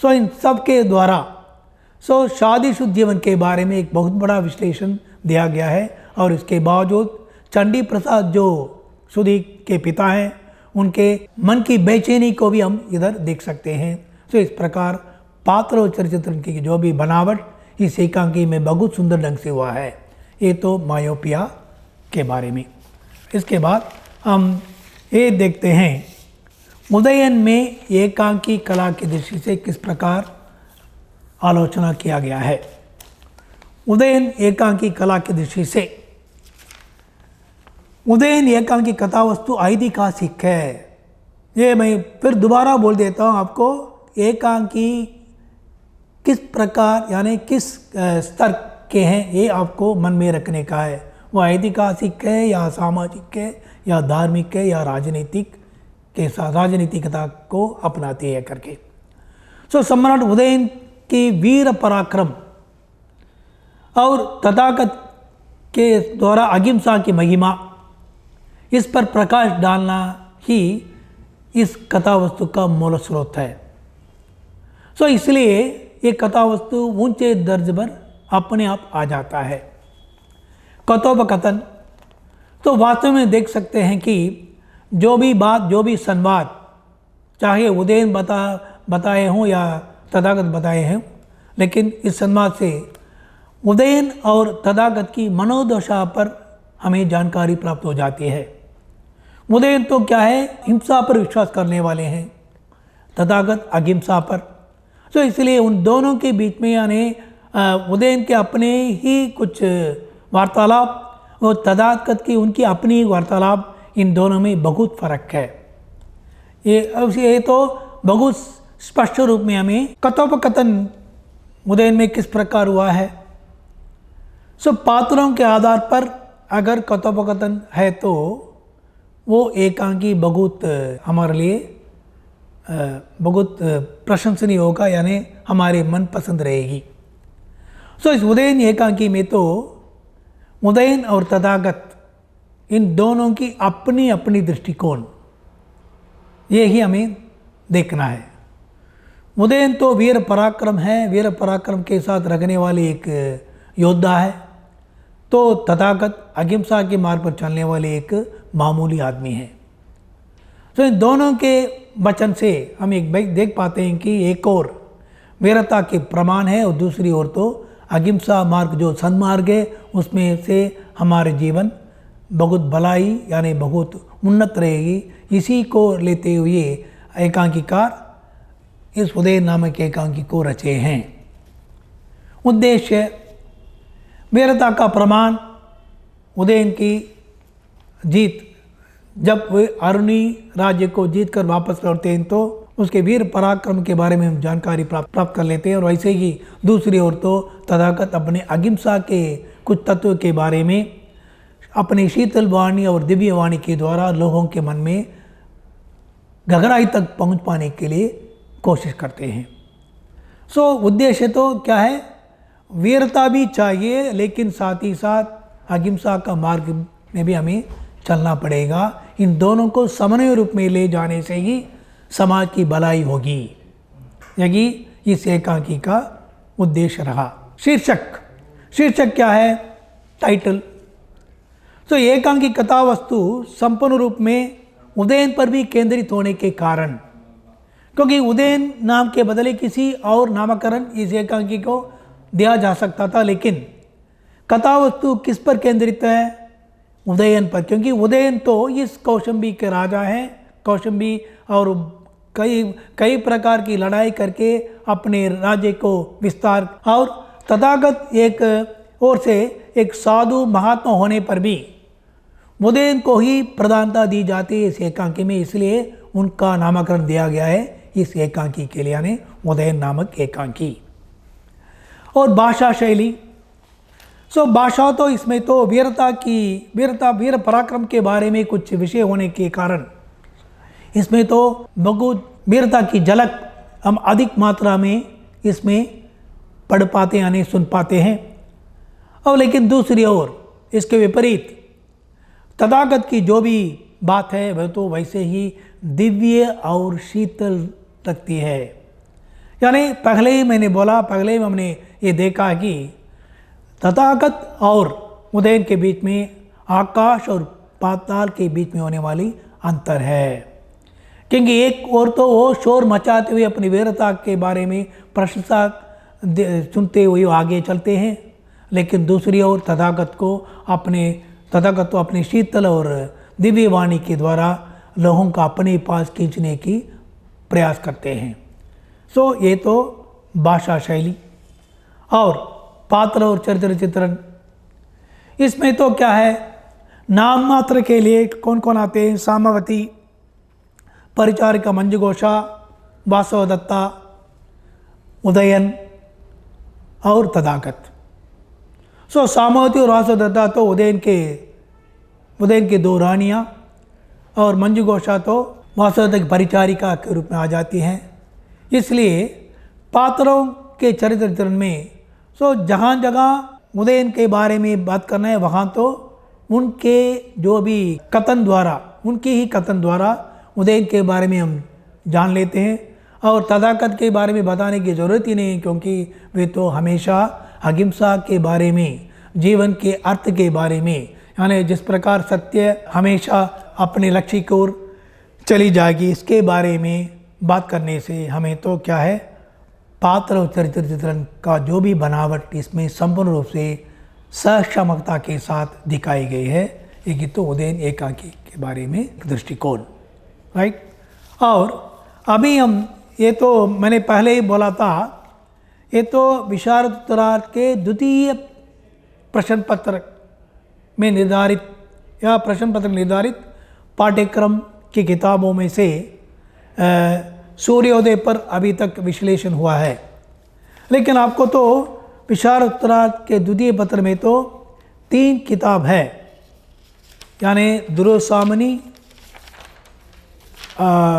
इन सब के द्वारा शादीशुदा जीवन के बारे में एक बहुत बड़ा विश्लेषण दिया गया है। और इसके बावजूद चंडी प्रसाद जो सुधी के पिता हैं, उनके मन की बेचैनी को भी हम इधर देख सकते हैं। इस प्रकार पात्र और चरित्र की जो भी बनावट इस एकांकी में बहुत सुंदर ढंग से हुआ है। ये तो मायोपिया के बारे में। इसके बाद हम ये देखते हैं उदयन में एकांकी कला की दृष्टि से किस प्रकार आलोचना किया गया है। उदयन एकांकी कला की दृष्टि से उदयन एकांकी कथा वस्तु ऐतिहासिक है। ये मैं फिर दोबारा बोल देता हूँ आपको, एकांकी किस प्रकार यानी किस स्तर के हैं ये आपको मन में रखने का है। वो ऐतिहासिक है या सामाजिक है या धार्मिक है या राजनीतिक के साथ राजनीतिकता को अपनाती है करके। सम्राट उदयन की वीर पराक्रम और तथागत के द्वारा अहिंसा की महिमा, इस पर प्रकाश डालना ही इस कथा वस्तु का मूल स्रोत है। इसलिए ये कथा वस्तु ऊंचे दर्ज पर अपने आप आ जाता है। कथोपकथन तो वास्तव में देख सकते हैं कि जो भी बात, जो भी संवाद, चाहे उदयन बताए हों या तथागत बताए हों, लेकिन इस संवाद से उदयन और तथागत की मनोदशा पर हमें जानकारी प्राप्त हो जाती है। उदयन तो क्या है, हिंसा पर विश्वास करने वाले हैं, तथागत अहिंसा पर। इसलिए उन दोनों के बीच में यानी उदयन के अपने ही कुछ वार्तालाप और तथागत की उनकी अपनी वार्तालाप, इन दोनों में बहुत फर्क है। ये तो बहुत स्पष्ट रूप में हमें कथोपकथन उदयन में किस प्रकार हुआ है। पात्रों के आधार पर अगर कथोपकथन है तो वो एकांकी बहुत हमारे लिए बहुत प्रशंसनीय होगा, यानी हमारे मन पसंद रहेगी। इस उदयन एकांकी में तो उदयन और तथागत इन दोनों की अपनी अपनी दृष्टिकोण, ये ही हमें देखना है। उदयन तो वीर पराक्रम है, वीर पराक्रम के साथ रखने वाली एक योद्धा है, तो तथागत अहिंसा के मार्ग पर चलने वाले एक मामूली आदमी है। इन दोनों के वचन से हम एक देख पाते हैं कि एक और वीरता के प्रमाण है और दूसरी ओर तो अहिंसा मार्ग जो सन्मार्ग है, उसमें से हमारे जीवन बहुत भलाई यानी बहुत उन्नत रहेगी। इसी को लेते हुए एकांकीकार इस उदयन नामक एकांकी को रचे हैं। उद्देश्य वीरता का प्रमाण, उदयन की जीत, जब वे अरुणी राज्य को जीत कर वापस लौटते हैं तो उसके वीर पराक्रम के बारे में हम जानकारी प्राप्त कर लेते हैं। और वैसे ही दूसरी ओर तो तथागत अपने अहिंसा के कुछ तत्व के बारे में अपनी शीतल वाणी और दिव्य वाणी के द्वारा लोगों के मन में गहराई तक पहुंच पाने के लिए कोशिश करते हैं। उद्देश्य तो क्या है, वीरता भी चाहिए, लेकिन साथ ही साथ अहिंसा का मार्ग में भी हमें चलना पड़ेगा। इन दोनों को समन्वय रूप में ले जाने से ही समाज की भलाई होगी। यही इस एकांकी का उद्देश्य रहा। शीर्षक क्या है, टाइटल। एकांकी कथा वस्तु संपूर्ण रूप में उदयन पर भी केंद्रित होने के कारण, क्योंकि उदयन नाम के बदले किसी और नामकरण इस एकांकी को दिया जा सकता था, लेकिन कथा वस्तु किस पर केंद्रित है, उदयन पर। क्योंकि उदयन तो इस कौशंबी के राजा हैं, कौशंबी और कई कई प्रकार की लड़ाई करके अपने राज्य को विस्तार, और तथागत एक ओर से एक साधु महात्मा होने पर भी उदयन को ही प्रधानता दी जाती है इस एकांकी में, इसलिए उनका नामकरण दिया गया है इस एकांकी के लिए, यानी उदयन नामक एकांकी। और भाषा शैली, भाषा तो इसमें तो वीर पराक्रम के बारे में कुछ विषय होने के कारण इसमें तो बहुत वीरता की झलक हम अधिक मात्रा में इसमें पढ़ पाते हैं यानी सुन पाते हैं। और लेकिन दूसरी ओर इसके विपरीत तथागत की जो भी बात है वह तो वैसे ही दिव्य और शीतल लगती है। यानी पहले ही मैंने बोला, पहले ही हमने ये देखा कि तथागत और उदयन के बीच में आकाश और पाताल के बीच में होने वाली अंतर है, क्योंकि एक और तो वो शोर मचाते हुए अपनी वीरता के बारे में प्रशंसा सुनते हुए आगे चलते हैं, लेकिन दूसरी ओर तथागत तो अपनी शीतल और दिव्य वाणी के द्वारा लोगों का अपने पास खींचने की प्रयास करते हैं। ये तो भाषा शैली। और पात्र और चरित्र चित्रण, इसमें तो क्या है, नाम मात्र के लिए कौन कौन आते हैं, सामावती, परिचारिका मंजुघोषा, वासवदत्ता, उदयन और तथागत। सामावती और वासवदत्ता तो उदयन की दो रानियाँ, और मंजुघोषा तो वासवदत्ता की परिचारिका के रूप में आ जाती हैं। इसलिए पात्रों के चरित्र चित्रण में जहाँ जगह उदयन के बारे में बात करना है वहाँ तो उनके जो भी उनके ही कथन द्वारा उदयन के बारे में हम जान लेते हैं, और तथागत के बारे में बताने की ज़रूरत ही नहीं, क्योंकि वे तो हमेशा अहिंसा के बारे में, जीवन के अर्थ के बारे में, यानी जिस प्रकार सत्य हमेशा अपने लक्ष्य की ओर चली जाएगी, इसके बारे में बात करने से हमें तो क्या है, पात्र और चरित्र चित्रण का जो भी बनावट इसमें संपूर्ण रूप से सक्षमता के साथ दिखाई गई है। एक तो उदयन एकांकी के बारे में दृष्टिकोण, राइट। और अभी हम ये तो मैंने पहले ही बोला था, ये तो विशारद उत्तरार्ध के द्वितीय प्रश्न पत्र में निर्धारित पाठ्यक्रम की किताबों में से सूर्योदय पर अभी तक विश्लेषण हुआ है। लेकिन आपको तो विशारद उत्तरार्ध के द्वितीय पत्र में तो 3 किताब है, यानी दुर्योसामनी,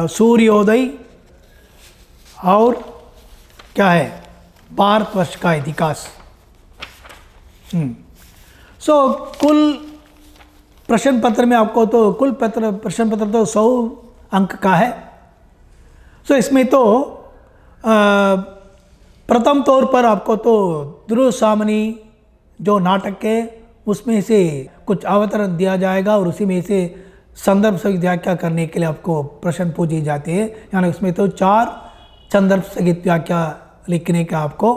सूर्योदय और क्या है, भारतवर्ष का इतिहास। कुल प्रश्न पत्र में आपको तो प्रश्न पत्र तो 100 अंक का है। इसमें तो प्रथम तौर पर आपको तो दुर्योसामनी जो नाटक है उसमें से कुछ अवतरण दिया जाएगा, और उसी में से संदर्भ सहित व्याख्या करने के लिए आपको प्रश्न पूछे जाते हैं, यानी उसमें तो 4 संदर्भ सहित व्याख्या लिखने का आपको।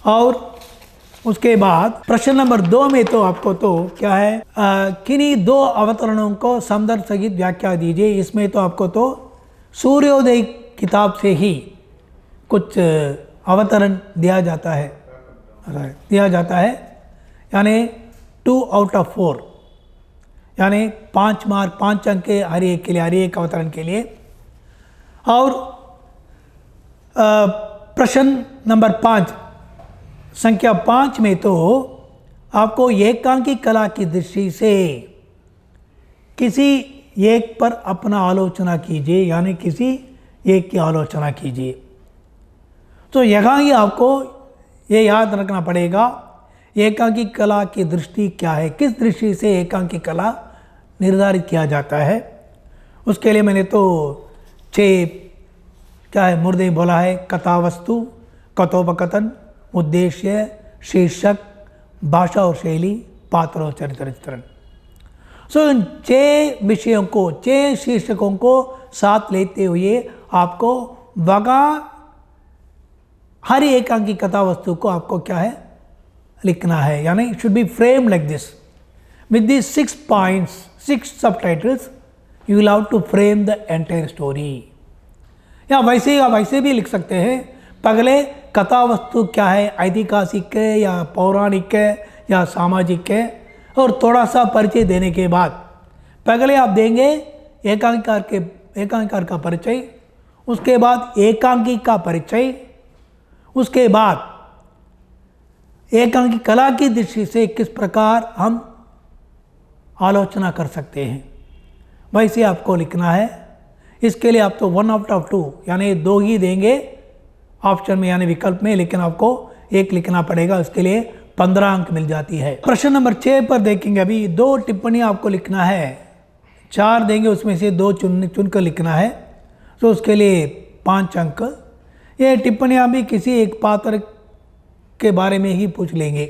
और उसके बाद प्रश्न नंबर 2 में तो आपको तो क्या है, किन्हीं 2 अवतरणों को संदर्भ सहित व्याख्या दीजिए। इसमें तो आपको तो सूर्योदय किताब से ही कुछ अवतरण दिया जाता है, यानी 2 आउट ऑफ 4, यानी 5 मार्क 5 अंक के हर एक के लिए, हर एक अवतरण के लिए। और प्रश्न नंबर 5 संख्या 5 में तो आपको एकांकी कला की दृष्टि से किसी एक पर अपना आलोचना कीजिए, यानी किसी एक की आलोचना कीजिए। तो यहाँ ही आपको ये याद रखना पड़ेगा एकांकी कला की दृष्टि क्या है, किस दृष्टि से एकांकी कला निर्धारित किया जाता है। उसके लिए मैंने तो 6 क्या है मुर्दे बोला है, कथा वस्तु, कथोपकथन, उद्देश्य, शीर्षक, भाषा और शैली, पात्र और चरित्र चित्रण। इन 6 विषयों को, 6 शीर्षकों को साथ लेते हुए आपको हर एकांकी कथा वस्तु को आपको क्या है लिखना है, यानी it should be frame like this with this 6 points, 6 subtitles. You will have to frame the entire story, या वैसे भी लिख सकते हैं। पहले कथा वस्तु क्या है, ऐतिहासिक है या पौराणिक है या सामाजिक है, और थोड़ा सा परिचय देने के बाद पहले आप देंगे एकांकिकार का परिचय, उसके बाद एकांकी का परिचय, उसके बाद एकांकी कला की दृष्टि से किस प्रकार हम आलोचना कर सकते हैं, वैसे आपको लिखना है। इसके लिए आप तो 1 आउट ऑफ 2 यानी 2 ही देंगे ऑप्शन में यानी विकल्प में, लेकिन आपको 1 लिखना पड़ेगा। उसके लिए 15 अंक मिल जाती है। प्रश्न नंबर 6 पर देखेंगे। अभी 2 टिप्पणी आपको लिखना है, 4 देंगे, उसमें से 2 चुनकर लिखना है, तो उसके लिए 5 अंक। ये टिप्पणियाँ भी किसी एक पात्र के बारे में ही पूछ लेंगे।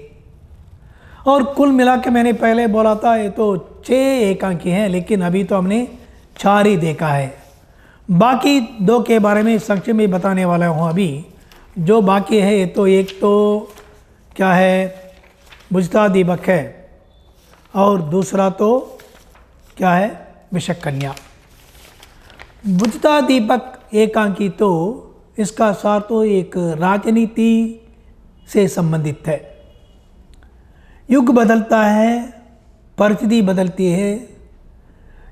और कुल मिला के मैंने पहले बोला था ये तो 6 एकांकी हैं, लेकिन अभी तो हमने 4 ही देखा है। बाकी 2 के बारे में संक्षेप में बताने वाला हूँ। अभी जो बाकी है, ये तो एक तो क्या है, बुझता दीपक है, और दूसरा तो क्या है, विशक कन्या। बुझता दीपक एकांकी तो इसका सार तो एक राजनीति से संबंधित है। युग बदलता है, परिस्थिति बदलती है,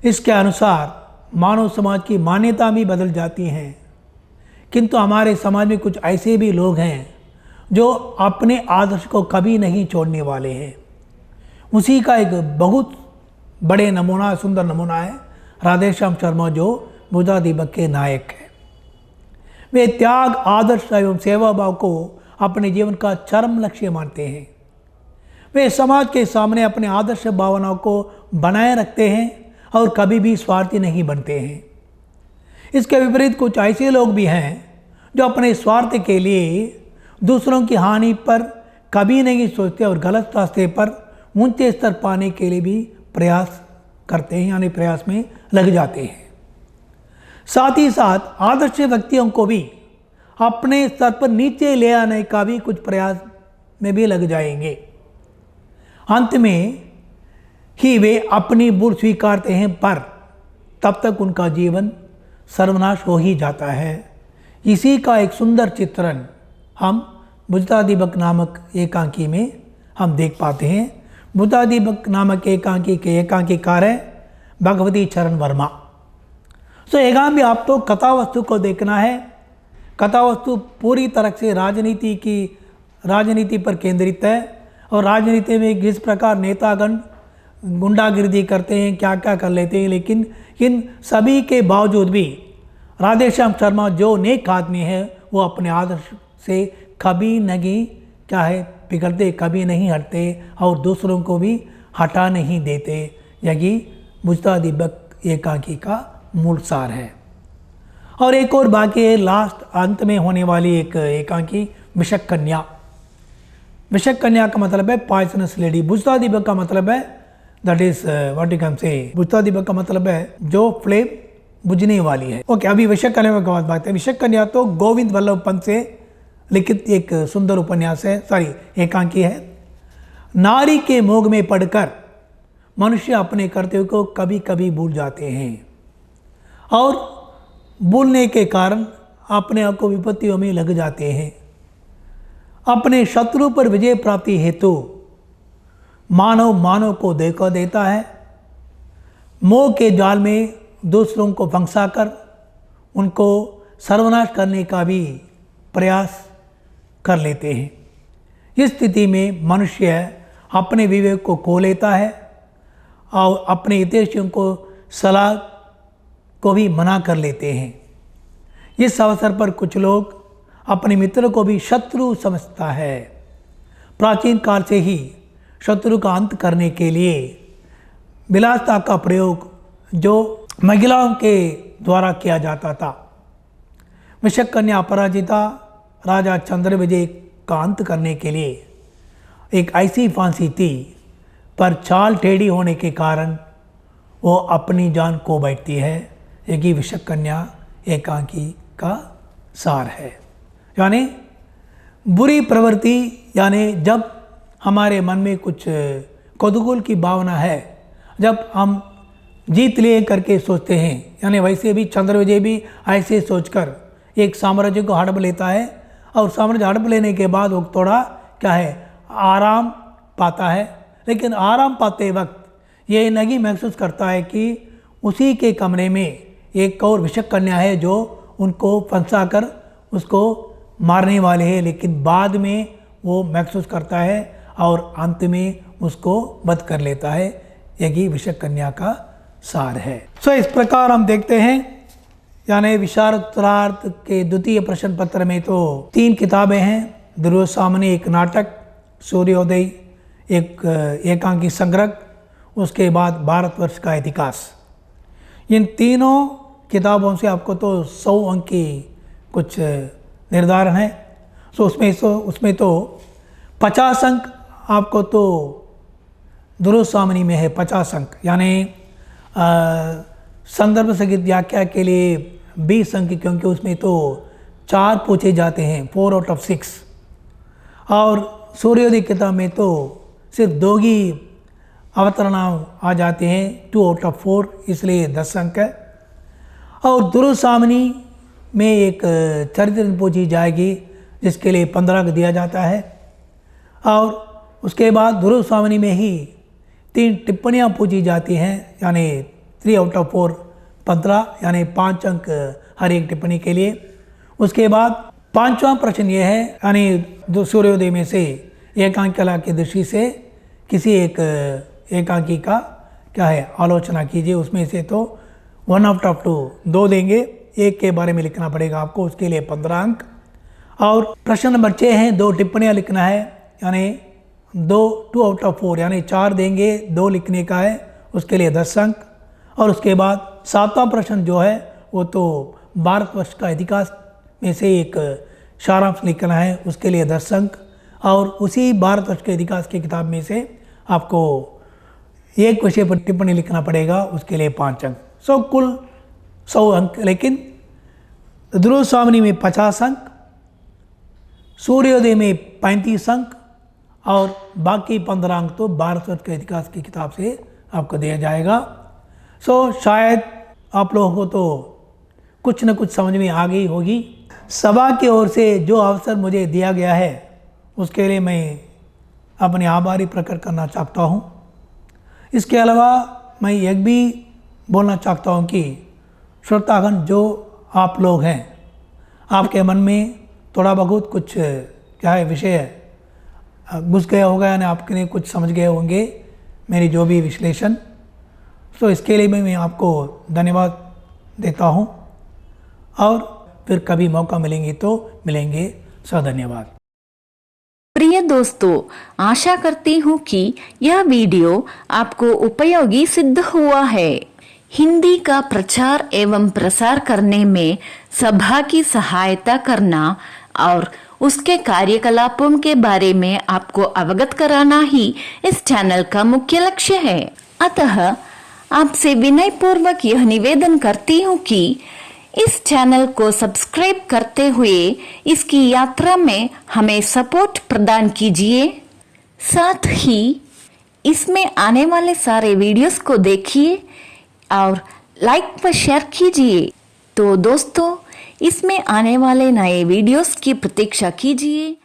इसके अनुसार मानव समाज की मान्यता भी बदल जाती हैं। किंतु हमारे समाज में कुछ ऐसे भी लोग हैं जो अपने आदर्श को कभी नहीं छोड़ने वाले हैं। उसी का एक बहुत बड़े नमूना, सुंदर नमूना है राधेश्याम शर्मा, जो बुझता दीपक के नायक हैं। वे त्याग, आदर्श एवं सेवा भाव को अपने जीवन का चरम लक्ष्य मानते हैं। वे समाज के सामने अपने आदर्श भावनाओं को बनाए रखते हैं और कभी भी स्वार्थी नहीं बनते हैं। इसके विपरीत कुछ ऐसे लोग भी हैं जो अपने स्वार्थ के लिए दूसरों की हानि पर कभी नहीं सोचते और गलत रास्ते पर ऊंचे स्तर पाने के लिए भी प्रयास करते हैं, यानी प्रयास में लग जाते हैं। साथ ही साथ आदर्श व्यक्तियों को भी अपने स्तर पर नीचे ले आने का भी कुछ प्रयास में भी लग जाएंगे। अंत में ही वे अपनी भूल स्वीकारते हैं, पर तब तक उनका जीवन सर्वनाश हो ही जाता है। इसी का एक सुंदर चित्रण हम बुझता दीपक नामक एकांकी में हम देख पाते हैं। बुझता दीपक नामक एकांकी के एकांकीकार है भगवती चरण वर्मा। सो एकांक भी आपको कथा वस्तु को देखना है। कथा वस्तु पूरी तरह से राजनीति पर केंद्रित है, और राजनीति में किस प्रकार नेतागण गुंडागिर्दी करते हैं, क्या क्या कर लेते हैं, लेकिन इन सभी के बावजूद भी राधेश्याम शर्मा जो नेक आदमी है, वो अपने आदर्श से कभी नहीं क्या है पिघलते, कभी नहीं हटते और दूसरों को भी हटा नहीं देते। यही बुझता दीपक एकांकी का मूल सार है। और एक और बाकी है लास्ट अंत में होने वाली एक एकांकी विशक कन्या। विशक कन्या का मतलब है पॉइजनस लेडी। बुझता दीपक का मतलब है that is what you can say, बुझता दीपक का मतलब है जो फ्लेम बुझने वाली है। ओके, अभी विशक कन्या की बात है। विशक कन्या तो गोविंद वल्लभ पंत से लिखित एक सुंदर उपन्यास है, एकांकी है। नारी के मोह में पड़कर मनुष्य अपने कर्तव्य को कभी कभी भूल जाते हैं, और भूलने के कारण अपने आप को विपत्तियों में लग जाते हैं। अपने शत्रु पर विजय प्राप्ति हेतु मानव को धोखा देता है। मोह के जाल में दूसरों को फंसाकर उनको सर्वनाश करने का भी प्रयास कर लेते हैं। इस स्थिति में मनुष्य अपने विवेक को खो लेता है और अपने हितैषियों को सलाह को भी मना कर लेते हैं। इस अवसर पर कुछ लोग अपने मित्र को भी शत्रु समझता है। प्राचीन काल से ही शत्रु का अंत करने के लिए विलासता का प्रयोग जो महिलाओं के द्वारा किया जाता था। विशक कन्या अपराजिता राजा चंद्रविजय का अंत करने के लिए एक ऐसी फांसी थी, पर चाल टेढ़ी होने के कारण वो अपनी जान खो बैठती है। यही विशक कन्या एकांकी का सार है। यानी बुरी प्रवृत्ति, यानी जब हमारे मन में कुछ कौतूहल की भावना है, जब हम जीत लिए करके सोचते हैं, यानी वैसे भी चंद्रविजय भी ऐसे सोचकर एक साम्राज्य को हड़प लेता है और साम्राज्य हड़प लेने के बाद वो थोड़ा क्या है आराम पाता है, लेकिन आराम पाते वक्त ये नहीं महसूस करता है कि उसी के कमरे में एक और विषक कन्या है जो उनको फंसा कर उसको मारने वाले हैं, लेकिन बाद में वो महसूस करता है और अंत में उसको वध कर लेता है। यही विषक कन्या का सार है। सो इस प्रकार हम देखते हैं, यानी विशारदार्थ के द्वितीय प्रश्न पत्र में तो 3 किताबें हैं। दुर्योसामनी एक नाटक, सूर्योदय एक एकांकी संग्रह, उसके बाद भारतवर्ष का इतिहास। इन तीनों किताबों से आपको तो 100 अंक की कुछ निर्धारण है। सो उसमें तो 50 अंक आपको तो दुर्योसामनी में है, 50 अंक, यानी संदर्भ सहित व्याख्या के लिए 20 अंक, क्योंकि उसमें तो 4 पूछे जाते हैं, 4 आउट ऑफ 6। और सूर्योदय किताब में तो सिर्फ 2 ही अवतरणा आ जाते हैं, 2 आउट ऑफ 4, इसलिए 10 अंक है। और दुर्योसामनी में एक चरित्र पूछी जाएगी जिसके लिए 15 अंक दिया जाता है। और उसके बाद दुर्योसामनी में ही 3 टिप्पणियाँ पूछी जाती हैं, यानी 3 आउट ऑफ 4 15, यानी 5 अंक हर एक टिप्पणी के लिए। उसके बाद 5वां प्रश्न ये है, यानी सूर्योदय में से एकांकी कला की दृष्टि से किसी एक एकांकी का क्या है आलोचना कीजिए। उसमें से तो 1 आउट ऑफ 2 देंगे, एक के बारे में लिखना पड़ेगा आपको, उसके लिए 15 अंक। और प्रश्न नंबर 6 है, 2 टिप्पणियाँ लिखना है, यानी 2 आउट ऑफ 4, यानी 4 देंगे, 2 लिखने का है, उसके लिए 10 अंक। और उसके बाद 7वां प्रश्न जो है वो तो भारतवर्ष का इतिहास में से एक सारांश लिखना है, उसके लिए 10 अंक। और उसी भारतवर्ष के इतिहास की किताब में से आपको एक विषय पर टिप्पणी लिखना पड़ेगा, उसके लिए 5 अंक। सो कुल 100 अंक, लेकिन दुर्योसामनी में 50 अंक, सूर्योदय में 35 अंक और बाकी 15 अंक तो भारतवर्ष के इतिहास की किताब से आपको दिया जाएगा। सो शायद आप लोगों को तो कुछ न कुछ समझ में आ गई होगी। सभा की ओर से जो अवसर मुझे दिया गया है उसके लिए मैं अपने आभारी प्रकट करना चाहता हूँ। इसके अलावा मैं एक भी बोलना चाहता हूँ कि श्रोतागण जो आप लोग हैं, आपके मन में थोड़ा बहुत कुछ क्या है विषय घुस गया होगा, यानी आपके लिए कुछ समझ गए होंगे मेरी जो भी विश्लेषण। तो इसके लिए मैं आपको धन्यवाद देता हूँ, और फिर कभी मौका मिलेंगे तो मिलेंगे। धन्यवाद। प्रिय दोस्तों, आशा करती हूँ कि यह वीडियो आपको उपयोगी सिद्ध हुआ है। हिंदी का प्रचार एवं प्रसार करने में सभा की सहायता करना और उसके कार्यकलापों के बारे में आपको अवगत कराना ही इस चैनल का मुख्य लक्ष्य है। अतः आपसे विनय पूर्वक यह निवेदन करती हूँ कि इस चैनल को सब्सक्राइब करते हुए इसकी यात्रा में हमें सपोर्ट प्रदान कीजिए। साथ ही इसमें आने वाले सारे वीडियोस को देखिए और लाइक व शेयर कीजिए। तो दोस्तों, इसमें आने वाले नए वीडियोस की प्रतीक्षा कीजिए।